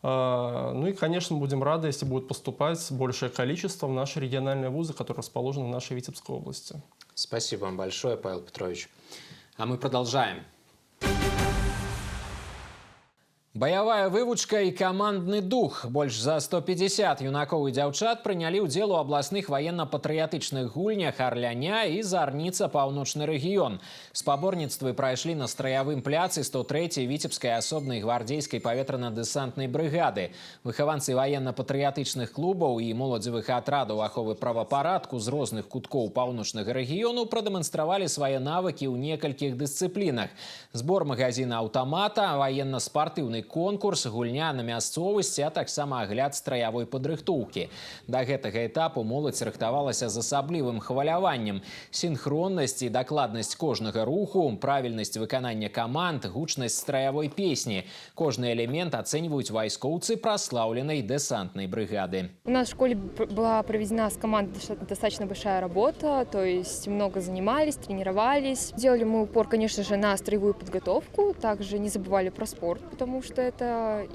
[SPEAKER 14] Ну и, конечно, будем рады, если будет поступать большее количество в наши региональные вузы, которые расположены в нашей Витебской области.
[SPEAKER 1] Спасибо вам большое, Павел Петрович. А мы продолжаем. Баявая вывучка і камандны дух. Больш за 150 юнакоў і дзяўчат прынялі ўдзел у абласных ваенна-патрыятычных гульнях Арляня і Зарніца паўночны рэгіён. Спаборніцтвы прайшлі на страявым пляцы 103-й Віцебскай асобнай гвардзейскай паветрана-дэсантнай брыгады. Выхаванцы ваенна-патрыятычных клубаў і моладзевых атрадаў аховы правапарадку з розных куткоў паўночнага рэгіёну прадэманстравалі свае навыкі ў некалькіх дысцыплінах. Збор магазина аўтамата, ваенна-спартыўны конкурс, гульня на мясцовасці, а таксама агляд страявой падрыхтоўкі. Да гэтага этапу моладзь рыхтавалася з асаблівым хваляваннем. Сінхроннасць і дакладнасць кожнага руху, правільнасць выканання каманд, гучнасць страявой песні. Кожны элемент ацэньваюць вайскоўцы праслаўленай дэсантнай брыгады.
[SPEAKER 12] У нас в школе была проведена с командой достаточно большая работа, то есть много занимались, тренировались. Делали мы упор, конечно же, на строевую подготовку, также не забывали про спорт, потому что это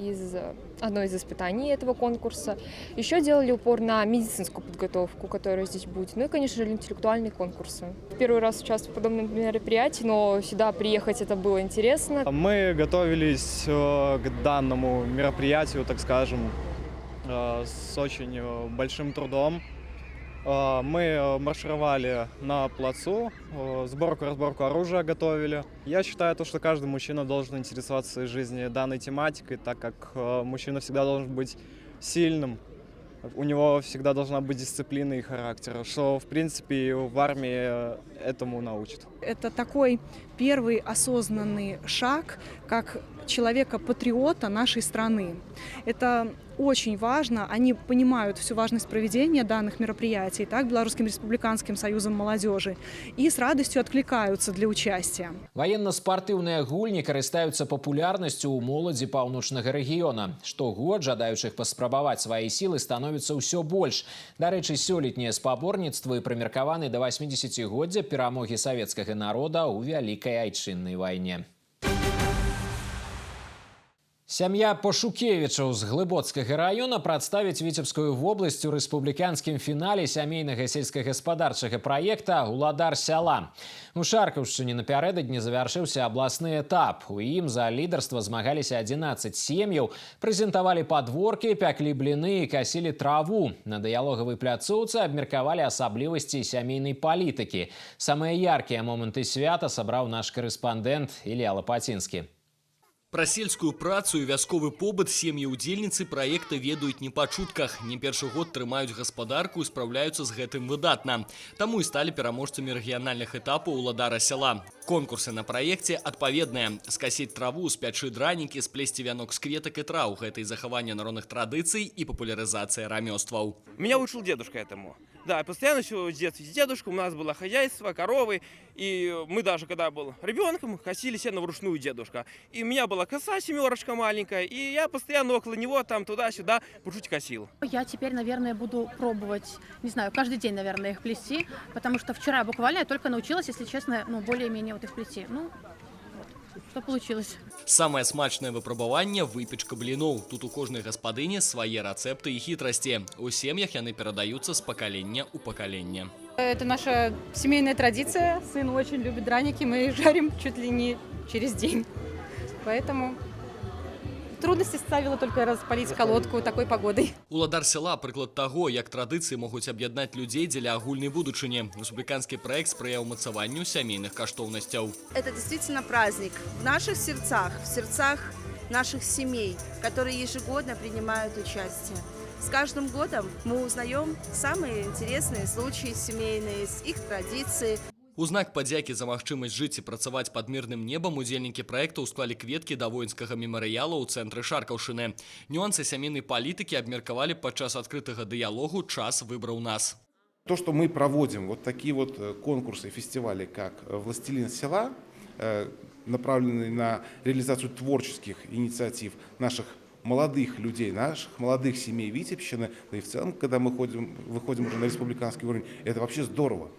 [SPEAKER 12] одно из испытаний этого конкурса. Еще делали упор на медицинскую подготовку, которая здесь будет. Ну и, конечно же, интеллектуальные конкурсы. Первый раз участвую в подобном мероприятии, но сюда приехать это было интересно.
[SPEAKER 15] Мы готовились к данному мероприятию, так скажем, с очень большим трудом. Мы маршировали на плацу, сборку-разборку оружия готовили. Я считаю, что каждый мужчина должен интересоваться в своей жизни данной тематикой, так как мужчина всегда должен быть сильным, у него всегда должна быть дисциплина и характер, что, в принципе, в армии этому научат.
[SPEAKER 16] Это такой первый осознанный шаг, как человека-патриота нашей страны. Это очень важно. Они понимают всю важность проведения данных мероприятий, так, Белорусским республиканским союзом молодежи, и с радостью откликаются для участия.
[SPEAKER 1] Военно-спартыўныя гульні карыстаюцца папулярнасцю ў моладзі паўночнага рэгіёна. Штогод жадаючых паспрабаваць свае сілы становіцца ўсё больш. Дарэчы, сёлетнія спаборніцтвы прымеркаваны да 80-годдзя перамогі савецкага народа ў Вялікай айчыннай вайне. Сям'я Пашукевічаў з Глыбоцкага раёна прадставіць Віцебскую вобласць у рэспубліканскім фінале сямейнага сельскагаспадарчага праекта «Уладар сяла». У Шаркаўшчыне напярэдадні завяршыўся абласны этап. У ім за лідарства змагаліся 11 сем'яў, прэзентавалі падворкі, пяклі бліны і касілі траву. На дыялогавай пляцоўцы абмеркавалі асаблівасці сямейнай палітыкі. Самыя яркія моманты свята сабраў наш карэспандэнт Ілля Лапацінскі.
[SPEAKER 17] Пра сельскую працу і вясковы побыт сем'і-удзельніцы праекта ведаюць не па чутках. Не першы год трымаюць гаспадарку і спраўляюцца з гэтым выдатна. Таму і сталі пераможцамі рэгіянальных этапаў «Уладара сяла». Конкурсы на праекце адпаведныя. Скасіць траву, спячы дранікі, сплесці вянок з кветак і траў. Гэта і захаванне народных традыцый і папулярызацыя рамёстваў.
[SPEAKER 18] Меня учил дедушка этому. Да, постоянно еще в детстве с дедушкой у нас было хозяйство, коровы. И мы даже, когда был ребенком, косили сено вручную дедушка. И у меня была коса, семерочка маленькая, и я постоянно около него там туда-сюда по чуть косил.
[SPEAKER 19] Я теперь, наверное, буду пробовать, не знаю, каждый день, наверное, их плести, потому что вчера буквально я только научилась, если честно, более-менее вот их плести. что получилось.
[SPEAKER 17] Самае смачнае выпрабаванне выпечка бліноў. Тут у кожнай гаспадыні свае рэцэпты і хітрасці. У сем'ях яны перадаюцца з пакалення ў пакаленне.
[SPEAKER 3] Это наша семейная традиция. Сын очень любит драники, мы жарим чуть ли не через день. Поэтому трудности ставила только распалить колодку такой погодой.
[SPEAKER 17] Уладар села прыклад таго, як традыцыі могуць аб'яднаць людзей дзеля агульнай будучыні. Рэспубліканскі праект спрыяў умацаванню сямейных каштоўнасцяў.
[SPEAKER 20] Это действительно праздник в наших сердцах, в сердцах наших семей, которые ежегодно принимают участие. С каждым годом мы узнаем самые интересные случаи семейные, их традиции.
[SPEAKER 17] У знак падзякі за магчымасць жыць і працаваць пад мірным небам удзельнікі праекта ўсклалі кветкі да воінскага мемарыяла ў цэнтры Шаркаўшчыны. Нюансы сямейнай палітыкі абмеркавалі падчас адкрытага дыялогу «Час выбраў нас».
[SPEAKER 21] То, что мы проводим вот такие вот конкурсы и фестивали, как «Властелин села», направленные на реализацию творческих инициатив наших молодых людей, наших молодых семей Витебщины, да и в целом, когда мы выходим уже на республиканский уровень, это вообще здорово.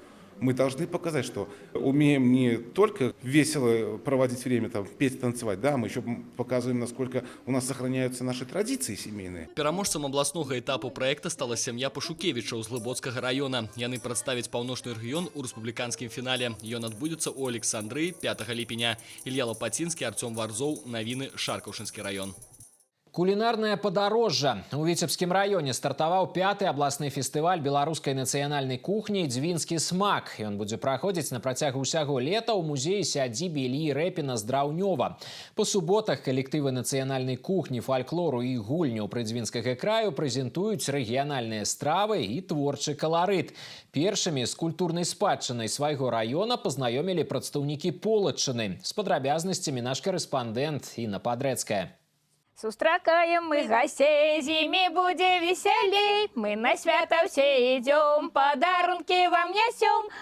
[SPEAKER 21] Мы должны показать, что умеем не только весело проводить время, там, петь, танцевать, да, мы еще показываем, насколько у нас сохраняются наши традиции семейные.
[SPEAKER 17] Пераможцам абласнога этапу проекта стала сям'я Пашукевічаў з Глыбоцкага района. Яны прадставяць паўночны рэгіён у рэспубліканскім фінале. Ён адбудзецца ў Александрыі 5 ліпеня. Ілья Лапацінскі, Артём Варзоў, навіны Шаркаўшчынскі раён.
[SPEAKER 1] Кулінарнае падарожжа. У Віцебскім раёне стартаваў 5-й абласны фестываль беларускай нацыянальнай кухні «Дзвінскі смак». Ён будзе праходзіць на працягу ўсяго лета ў музеі сядзібе Ільі Рэпіна з Драўнёва. Па суботах калектывы нацыянальнай кухні, фальклору і гульняў прыдзвінскага краю прэзентуюць рэгіянальныя стравы і творчы каларыт. Першымі з культурнай спадчынай свайго раёна пазнаёмілі прадстаўнікі Полаччыны. З падрабязнасцямі наш корэспандэнт Інна Падрэцкая.
[SPEAKER 22] Сустракаем мы гостей, зиме буде веселей. Мы на свято все идем, подарунки вам несем.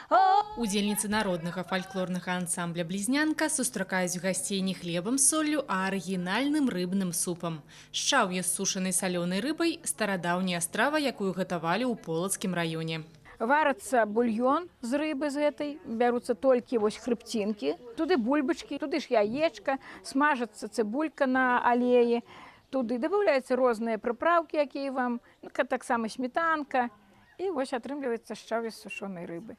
[SPEAKER 23] Удзельніцы народнага фальклорнага ансамбля «Блізнянка» сустракаюць гасцей не хлебам з соллю, а арыгінальным рыбным супам. Шчаўе з сушанай салёнай рыбай – старадаўняя страва, якую гатавалі ў Полацкім раёне.
[SPEAKER 22] Варится бульон з рыбы з этой, бяруцца толькі вось хрыбцінкі, туды бульбачкі, туды ж яечка, смажыцца цыбулька на алеі, туды добавляюцца розныя прыпраўкі, якія вам, таксама сметанка, і вось атрымліваецца шчаўе з сушонай рыбы.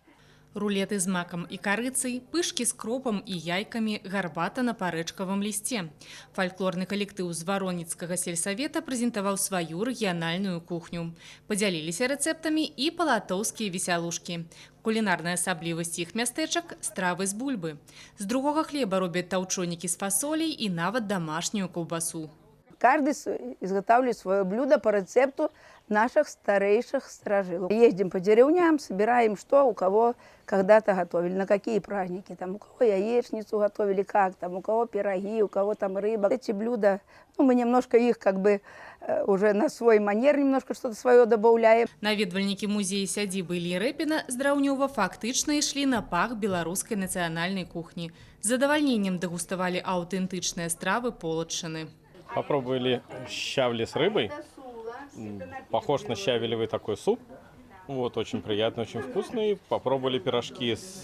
[SPEAKER 23] Рулеты з макам і карыцай, пышкі з кропам і яйкамі, гарбата на парэчкавым лісце. Фальклорны калектыў з Вароніцкага сельсавета прэзентаваў сваю рэгіянальную кухню. Падзяліліся рэцэптамі і палатоўскія весялушкі. Кулінарная асаблівасць іх мястэчак – стравы з бульбы. З другога хлеба робяць таўчонікі з фасолей і нават домашнюю каўбасу.
[SPEAKER 24] Каждый изготавливает свое блюдо по рецепту наших старейших старожилов. Ездим по деревням, собираем, что у кого когда-то готовили, на какие праздники. Там, у кого яичницу готовили, как там, у кого пироги, у кого там рыба. Эти блюда, мы немножко их как бы уже на свой манер немножко что-то свое добавляем.
[SPEAKER 23] Наведвальнікі музея сядзібы Іллі Рэпіна з Драўнёва фактычна ішлі на пах беларускай нацыянальнай кухні. З задавальненнем дэгуставалі аўтэнтычныя стравы Полаччыны.
[SPEAKER 27] Попробовали щавли с рыбой. Похож на щавелевый такой суп. Вот, очень приятный, очень вкусный. Попробовали пирожки с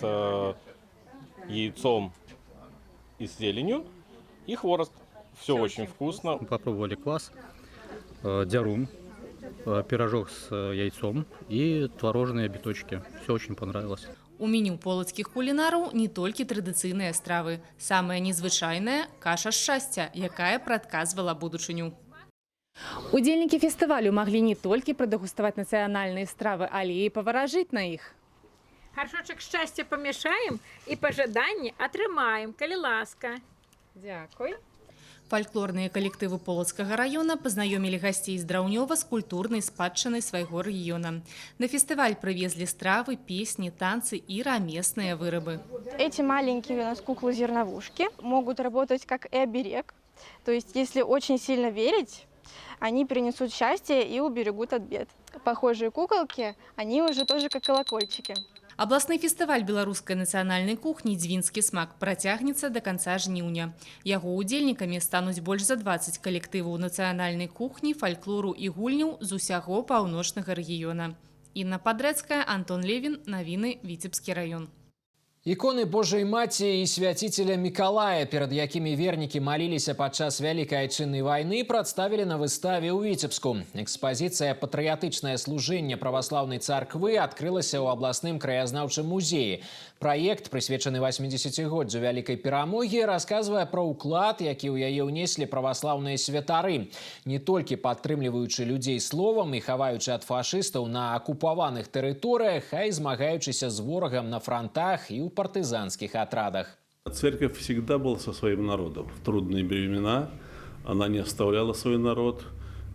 [SPEAKER 27] яйцом и с зеленью. И хворост. Все очень вкусно.
[SPEAKER 28] Попробовали квас, дярум, пирожок с яйцом и творожные биточки. Все очень понравилось.
[SPEAKER 23] У меню полацкіх кулінараў не толькі традыцыйныя стравы. Самая незвычайная – каша шчасця, якая прадказвала будучыню. Удзельнікі фестывалю маглі не толькі прадэгуставаць нацыянальныя стравы, але і паваражыць на іх.
[SPEAKER 22] Горшочек счастья помешаем и пожаданне атрымаем, калі ласка. Дякуй.
[SPEAKER 23] Фальклорныя калектывы Полацкага раёна пазнаёмілі гасцей з Драўнёва з культурнай спадчынай свайго рэгіёна. На фестываль прывезлі стравы, песні, танцы и рамесныя вырабы.
[SPEAKER 29] Эти маленькие у нас куклы-зерновушки могут работать как и оберег. То есть, если очень сильно верить, они принесут счастье и уберегут от бед. Похожие куколки, они уже тоже как колокольчики.
[SPEAKER 23] Абласны фестываль беларускай нацыянальнай кухні «Дзвінскі смак» працягнецца да канца жніўня. Яго удзельнікамі стануць больш за 20 калектываў нацыянальнай кухні, фальклору і гульняў з усяго паўночнага рэгіёна. Інна Падрэцкая, Антон Левін, навіны Віцебскі раён.
[SPEAKER 1] Иконы Божьей Маці и святителя Миколая, перед якими верники молились подчас Великой Отчинной войны, представили на выставе у Витебску. Экспозиция «Патриотичное служение православной церкви» открылась у областным краязнаўчым музеі. Проект, присвячены 80-годдзю Великой Перамоги, рассказывая про уклад, які ў яе ўнеслі православныя святары. Не только падтрымліваючы людей словом и хаваючы от фашистов на оккупованных территориях, а и змагаючыся с ворогом на фронтах и у партизанских отрядах.
[SPEAKER 2] Церковь всегда была со своим народом. В трудные времена она не оставляла свой народ.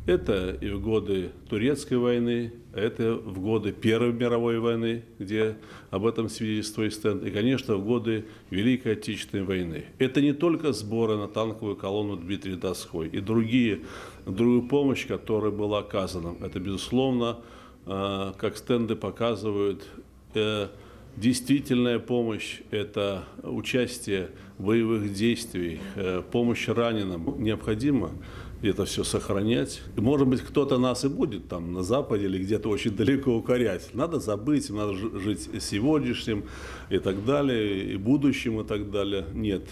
[SPEAKER 2] Это и в годы Турецкой войны, это в годы Первой мировой войны, где об этом свидетельствует стенд, и, конечно, в годы Великой Отечественной войны. Это не только сборы на танковую колонну Дмитрия Донской и другую помощь, которая была оказана. Это, безусловно, как стенды показывают, действительная помощь – это участие в боевых действиях, помощь раненым. Необходимо это все сохранять. И, может быть, кто-то нас и будет там на Западе или где-то очень далеко укорять. Надо забыть, надо жить сегодняшним и так далее, и будущим и так далее. Нет,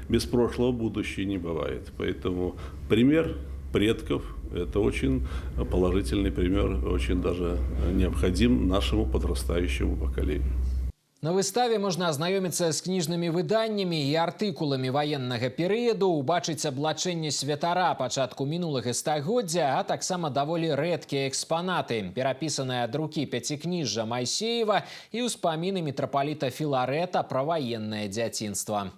[SPEAKER 2] без прошлого будущего не бывает. Поэтому пример предков – это очень положительный пример, очень даже необходим нашему подрастающему поколению.
[SPEAKER 1] На выставе можна азнаёміцца з кніжнымі выданнямі і артыкуламі ваеннага перыяду, убачыць аблачэнне святара пачатку мінулага стагоддзя, а таксама даволі рэдкія экспанаты, перапісаныя ад рукі пяцікніжжа Майсеева і ўспаміны мітрапаліта Філарэта пра ваеннае дзяцінства.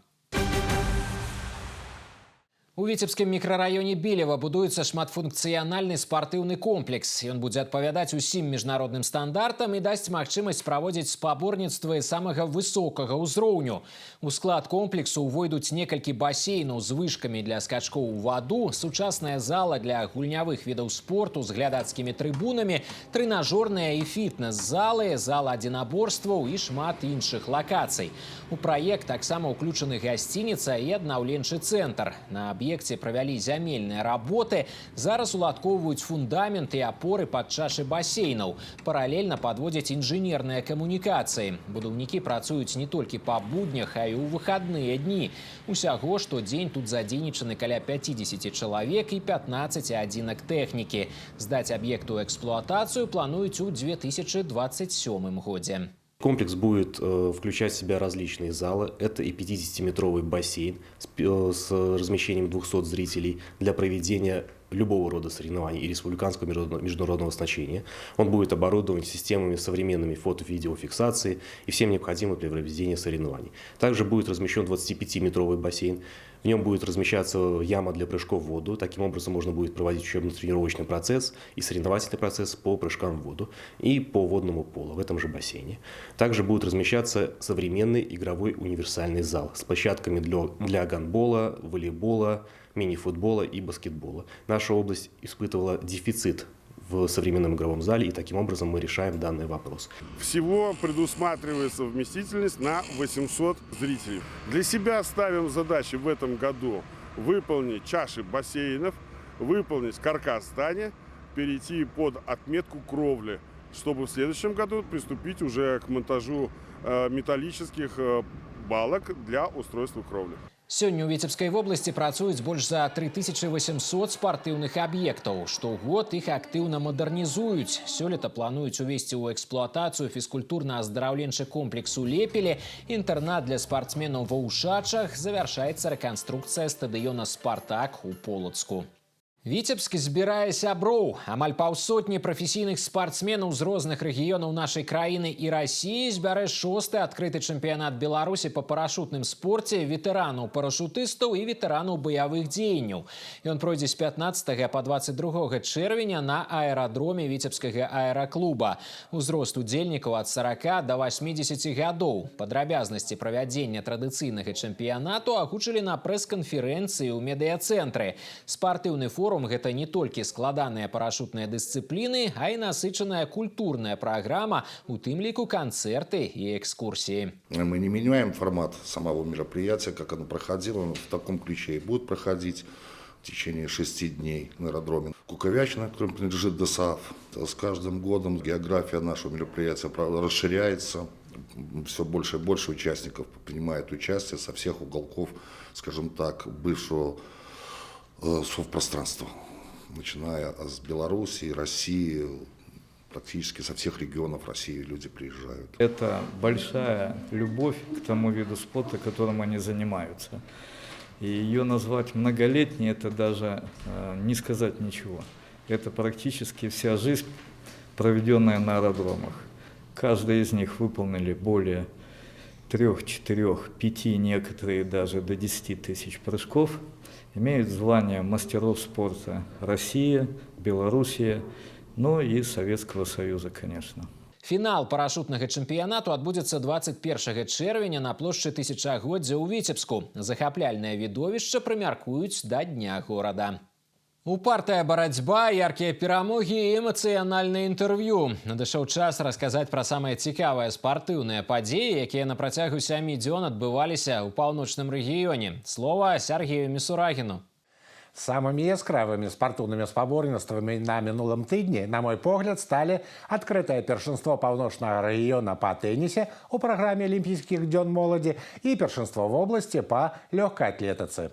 [SPEAKER 1] У Витебском микрорайоне Белева будуецца шматфункцыянальны спартыўны комплекс. Ён будзе адпавядаць усім міжнародным стандартам і дасць магчымасць праводзіць спаборніцтвы самага высокага ўзроўню. У склад комплексу ўвойдуць некалькі басейнаў з вышкамі для скачкоў у ваду, сучасная зала для гульнявых відаў спорту з глядацкімі трыбунамі, трэнажорныя і фітнес-залы, зала адзінаборстваў і шмат іншых лакацый. У праект таксама ўключаны гасцініца і аднаўленчы цэнтр. На объекте провели зямельные работы. Зараз уладкоўваюць фундамент и опоры под чаши бассейнов. Параллельно подводят инженерные коммуникации. Будаўнікі працуюць не только по буднях, а и у выходные дни. Усяго штодзень тут задзейнічаны каля 50 человек и 15 адзінак тэхнікі. Сдать объект у эксплуатацию плануюць у 2027 годзе.
[SPEAKER 4] Комплекс будет включать в себя различные залы. Это и 50-метровый бассейн с размещением 200 зрителей для проведения любого рода соревнований и республиканского международного значения. Он будет оборудован системами современными фото-видеофиксации и всем необходимым для проведения соревнований. Также будет размещен 25-метровый бассейн. В нем будет размещаться яма для прыжков в воду. Таким образом можно будет проводить учебно-тренировочный процесс и соревновательный процесс по прыжкам в воду и по водному полу в этом же бассейне. Также будет размещаться современный игровой универсальный зал с площадками для гандбола, волейбола, мини-футбола и баскетбола. Наша область испытывала дефицит в современном игровом зале, и таким образом мы решаем данный вопрос.
[SPEAKER 5] Всего предусматривается вместительность на 800 зрителей. Для себя ставим задачи в этом году выполнить чаши бассейнов, выполнить каркас здания, перейти под отметку кровли, чтобы в следующем году приступить уже к монтажу металлических балок для устройства кровли.
[SPEAKER 1] Сёння ў Віцебскай вобласці працуюць больш за 3800 спартыўных аб'ектаў. Штогод іх актыўна мадэрнізуюць. Сёлета плануюць увесці ў эксплуатацыю фізкультурна-аздараўленчы комплекс у Лепеле, інтэрнат для спартсменаў ва Ўшачах, завяршаецца рэканструкцыя стадыёна «Спартак» у Полацку. Витебск збірае сяброў. Амаль паўсотні прафесійных спартсменаў з розных рэгіёнаў нашай краіны і Расіі збярэ 6-й адкрыты чэмпіянат Беларусі па парашутным спорце ветэранаў парашутыстаў і ветэранаў баявых дзеянняў. Ён пройдзе з 15 па 22 чэрвеня на аэрадроме Витебскага аэраклуба. Узрост удзельнікаў ад 40 до 80 гадоў. Падрабязнасці правядзення традыцыйнага чэмпіянату агучылі на прэс-канферэнцыі ў медыяцэнтры. Спартыўны форум гэта не толькі складаныя парашутныя дысцыпліны, а і насычаная культурная праграма, у тым ліку канцэрты и экскурсии.
[SPEAKER 6] Мы не меняем формат самого мероприятия, как оно проходило, оно в таком ключе и будет проходить в течение 6 дней на аэродроме Куковячина, которому принадлежит ДОСААФ. С каждым годом география нашего мероприятия расширяется, все больше и больше участников принимает участие со всех уголков, скажем так, бывшего совпространства, начиная с Белоруссии, России, практически со всех регионов России люди приезжают.
[SPEAKER 7] Это большая любовь к тому виду спорта, которым они занимаются. И ее назвать многолетней, это даже не сказать ничего. Это практически вся жизнь, проведенная на аэродромах. Каждый из них выполнили более 3, 4, 5, некоторые даже до 10 тысяч прыжков. Имеют звание мастеров спорта России, Белоруссия, ну и Советского Союза, конечно.
[SPEAKER 1] Фінал парашутнага чэмпіянату адбудзецца 21 чэрвеня на плошчы тысячагоддзя ў Віцебску. Захапляльнае відовішча прымяркуюць да дня горада. Упартая барацьба, яркія перамогі і эмацыянальнае інтэрв'ю. Надышоў час расказаць пра самыя цікавыя спартыўныя падзеі, якія на працягу 7 дзён адбываліся ў паўночным рэгіёне. Слова Сергею Місурагіну.
[SPEAKER 8] Самыми яскравыми спартыўнымі спаборніцтвамі на мінулым тыдні, на мой погляд, сталі адкрытае першынство паўночнага рэгіёна па тэнісе ў праграме алімпійскіх дзён моладзі і першынство вобласці па лёгкай атлетыцы.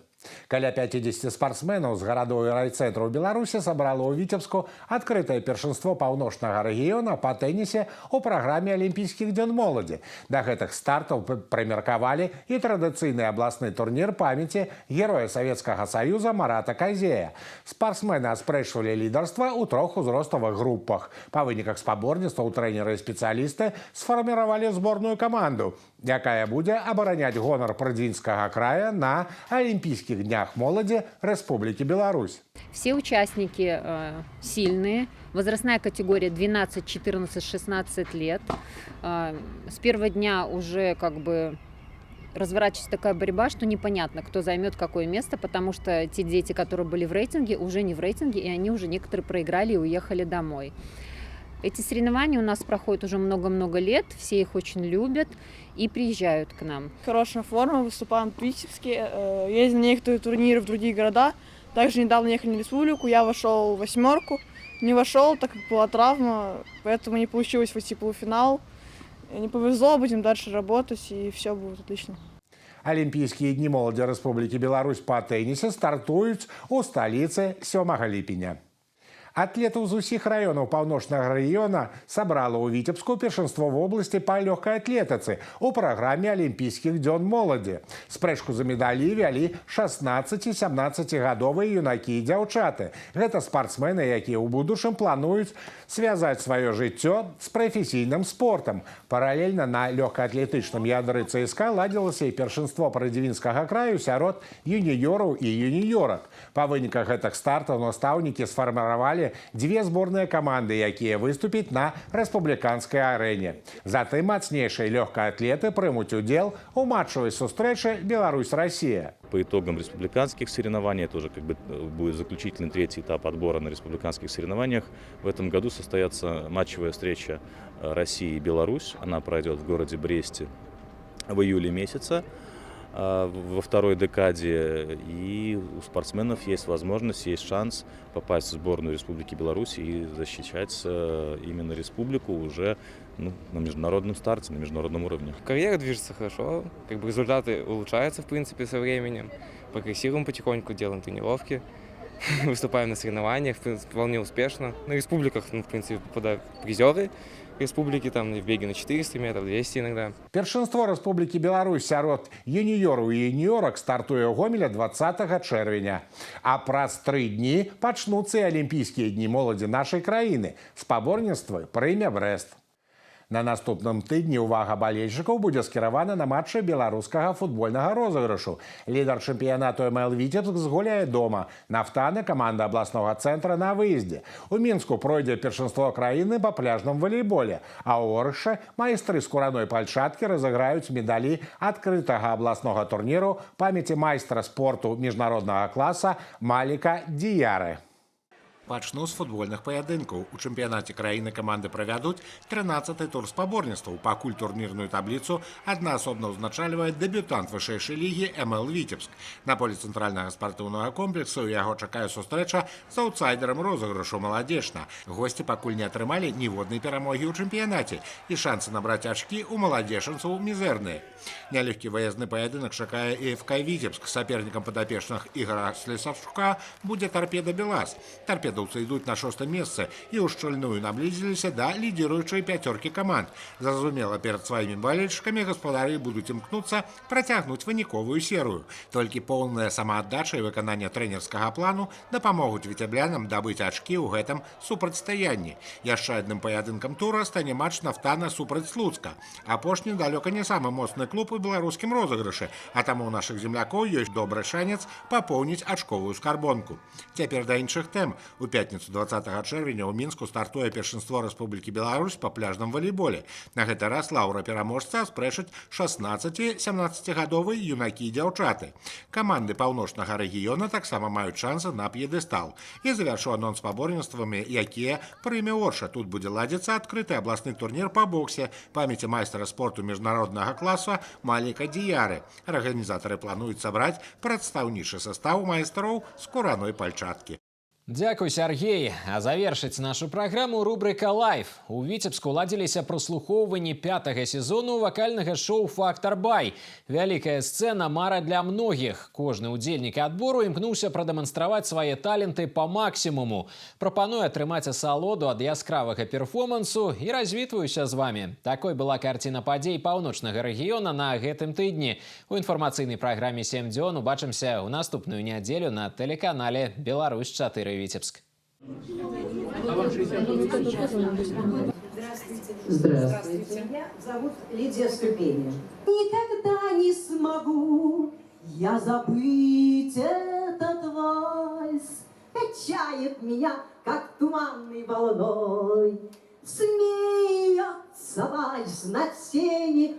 [SPEAKER 8] Каля 50 спортсменаў з гарадоў і райцэнтраў Беларусі сабрала ў Віцебску адкрытае першынство паўночнага рэгіёна па тэнісе ў праграме алімпійскіх дзён моладзі. Да гэтых стартаў прымеркавалі і традыцыйны абласны турнір памяці героя Савецкага Саюза Марата Казея. Спортсмены аспрэчвалі лідарства ў 3 узроставых групах. Па выніках спаборніцтваў трэнеры і спецыялісты сфарміравалі зборную каманду, якая будзе абараняць гонар Прыдзінскага края на Олимпийских днях молоди Республики Беларусь.
[SPEAKER 9] Все участники сильные, возрастная категория 12, 14, 16 лет. С первого дня уже как бы разворачивается такая борьба, что непонятно, кто займет какое место, потому что те дети, которые были в рейтинге, уже не в рейтинге, и они уже некоторые проиграли и уехали домой. Эти соревнования у нас проходят уже много-много лет, все их очень любят и приезжают к нам.
[SPEAKER 29] Хорошая форма, выступаем в Витебске, ездим на некоторые турниры в другие города. Также недавно ехали на республику, я вошел в 8, не вошел, так как была травма, поэтому не получилось войти в полуфинал. Не повезло, будем дальше работать, и все будет отлично.
[SPEAKER 8] Олимпийские дни молоди Республики Беларусь по теннисе стартуют у столицы 7 липеня. Атлетаў з усіх раёнаў паўночнага рэгіёна сабрала ў Віцебску першынство вобласці па лёгкай атлетыцы ў праграме алімпійскіх дзён моладзі. Спрэчку за медалі вялі 16 і 17-гадовыя юнакі і дзяўчаты. Гэта спартсмены, якія ў будучым плануюць звязаць сваё жыццё з прафесійным спортам. Паралельна на лёгкаатлетычным ядры ЦСКА ладзілася і першынство Прыдзівінскага краю сярод юніёраў і юніёрак. Па выніках гэтых стартаў настаўнікі сфарміравалі две зборныя каманды, якія выступяць на рэспубліканскай арэне. Затым мацнейшыя лёгкаатлеты прымуць удзел у матчавай сустрэчы Беларусь-Россия.
[SPEAKER 10] По итогам республиканских соревнований, это уже будет заключительный 3-й этап отбора на республиканских соревнованиях. В этом году состоится матчевая встреча России и Беларусь. Она пройдет в городе Бресте в июле месяце. Во второй декаде, и у спортсменов есть возможность, есть шанс попасть в сборную Республики Беларусь и защищать именно республику уже на международном старте, на международном уровне.
[SPEAKER 11] Карьера движется хорошо, как бы результаты улучшаются в принципе со временем, прогрессируем потихоньку, делаем тренировки, выступаем на соревнованиях, вполне успешно. На республиках, в принципе, попадают призеры республики, там в беге на 400 метров, 200 иногда.
[SPEAKER 8] Першынство Республики Беларусь сярод юніёраў і юніёрак стартуе ў Гомеля 20 чэрвеня. А праз 3 дні пачнуцца і алімпійскія дні моладзі нашай краіны. Спаборніцтвы прыме Брэст. На наступным тыдні ўвага балельшчыкаў будзе скіравана на матчы беларускага футбольнага розыгрышу. Лідар чэмпіянату МЛ Віцебск згуляе дома. Нафтаны каманда абласнога цэнтра на выездзе. У Мінску пройдзе першынство краіны па пляжным валейболе, а ў Орышы майстры скураной пальчаткі разыграюць медалі адкрытага абласнога турніру памяці майстра спорту міжнароднага класа Маліка Діяры.
[SPEAKER 12] Пачну з футбольных паядынкаў. У чэмпіянаце краіны каманды правядуць 13-й тур спаборніцтваў. Пакуль турнірную табліцу аднаасобна ўзначальвае дэбютант вышэйшай лігі МЛ Віцебск. На полі цэнтральнага спартыўнага комплексу яго чакае сустрэча з аўтсайдерам розыгрышу «Маладзечна». Госці пакуль не атрымалі ніводнай перамогі ў чэмпіянаце, і шансы набраць ачкі ў маладзечанцаў мізэрныя. Нялёгкі выязны паядынак чакае і ФК Віцебск. Сапернікам падапечных Ігора Слесарчука будзе «Торпеда Белас». Торпедаўцы ідуць на 6-е месца і ўшчыльную наблізіліся да лідзіруючай пяцёркі каманд. Зразумела, перад сваімі балельшчыкамі гаспадары будуць імкнуцца працягнуць выніковую серыю. Толькі поўная самааддача і выкананне трэнерскага плану дапамогуць віцеблянам дабыць ачкі ў гэтым супрацьстаянні. Яшчэ адным паядынкам тура стане матч «Нафтана» супраць Слуцка. Апошні далёка не самы моцны клуб у беларускім розыгрышы, а таму у нашых землякоў ёсць добры шанец папоўніць ачковую скарбонку. Цяпер да іншых тэм. У пятніцу 20 чэрвеня ў Мінску стартуе першынство Рэспублікі Беларусь па пляжным валейболе. На гэты раз лаўра пераможца спрэчаць 16-17гадовыя юнакі і дзяўчаты. Каманды паўночнага рэгіёна таксама маюць шансы на п'едэстал. І завяршу анонс спаборніцтвамі, якія прыме Орша. Тут будзе ладзіцца адкрыты абласны турнір па боксе памяці майстра спорту міжнароднага класа Маліка Діяры. Арганізатары плануюць сабраць прадстаўнічы састаў майстроў з кураной пальчаткі.
[SPEAKER 1] Дзякуй, Сергей. А завершыць нашу праграму рубрика «Лайф». У Віцебску ладзіліся праслухоўванні 5-го сезону вакальнага шоу «Фактор Бай». Вялікая сцэна мара для многіх. Кожны удзельнік адбору імкнуўся прадэманстраваць свае таленты па максімуму. Прапаную атрымаць асалоду ад яскравага перформансу і развітваюся з вами. Такой была карціна падзей паўночнага рэгіёна на гэтым тыдні. У інфармацыйнай праграме «7 дзён» убачымся ў наступную нядзелю на тэлеканале «Беларусь-4». Витебск.
[SPEAKER 13] Здравствуйте. Меня зовут Лидия Ступеня. Никогда не смогу я забыть этот вальс. Качает меня, как туманной волной. Смеется вальс на сене.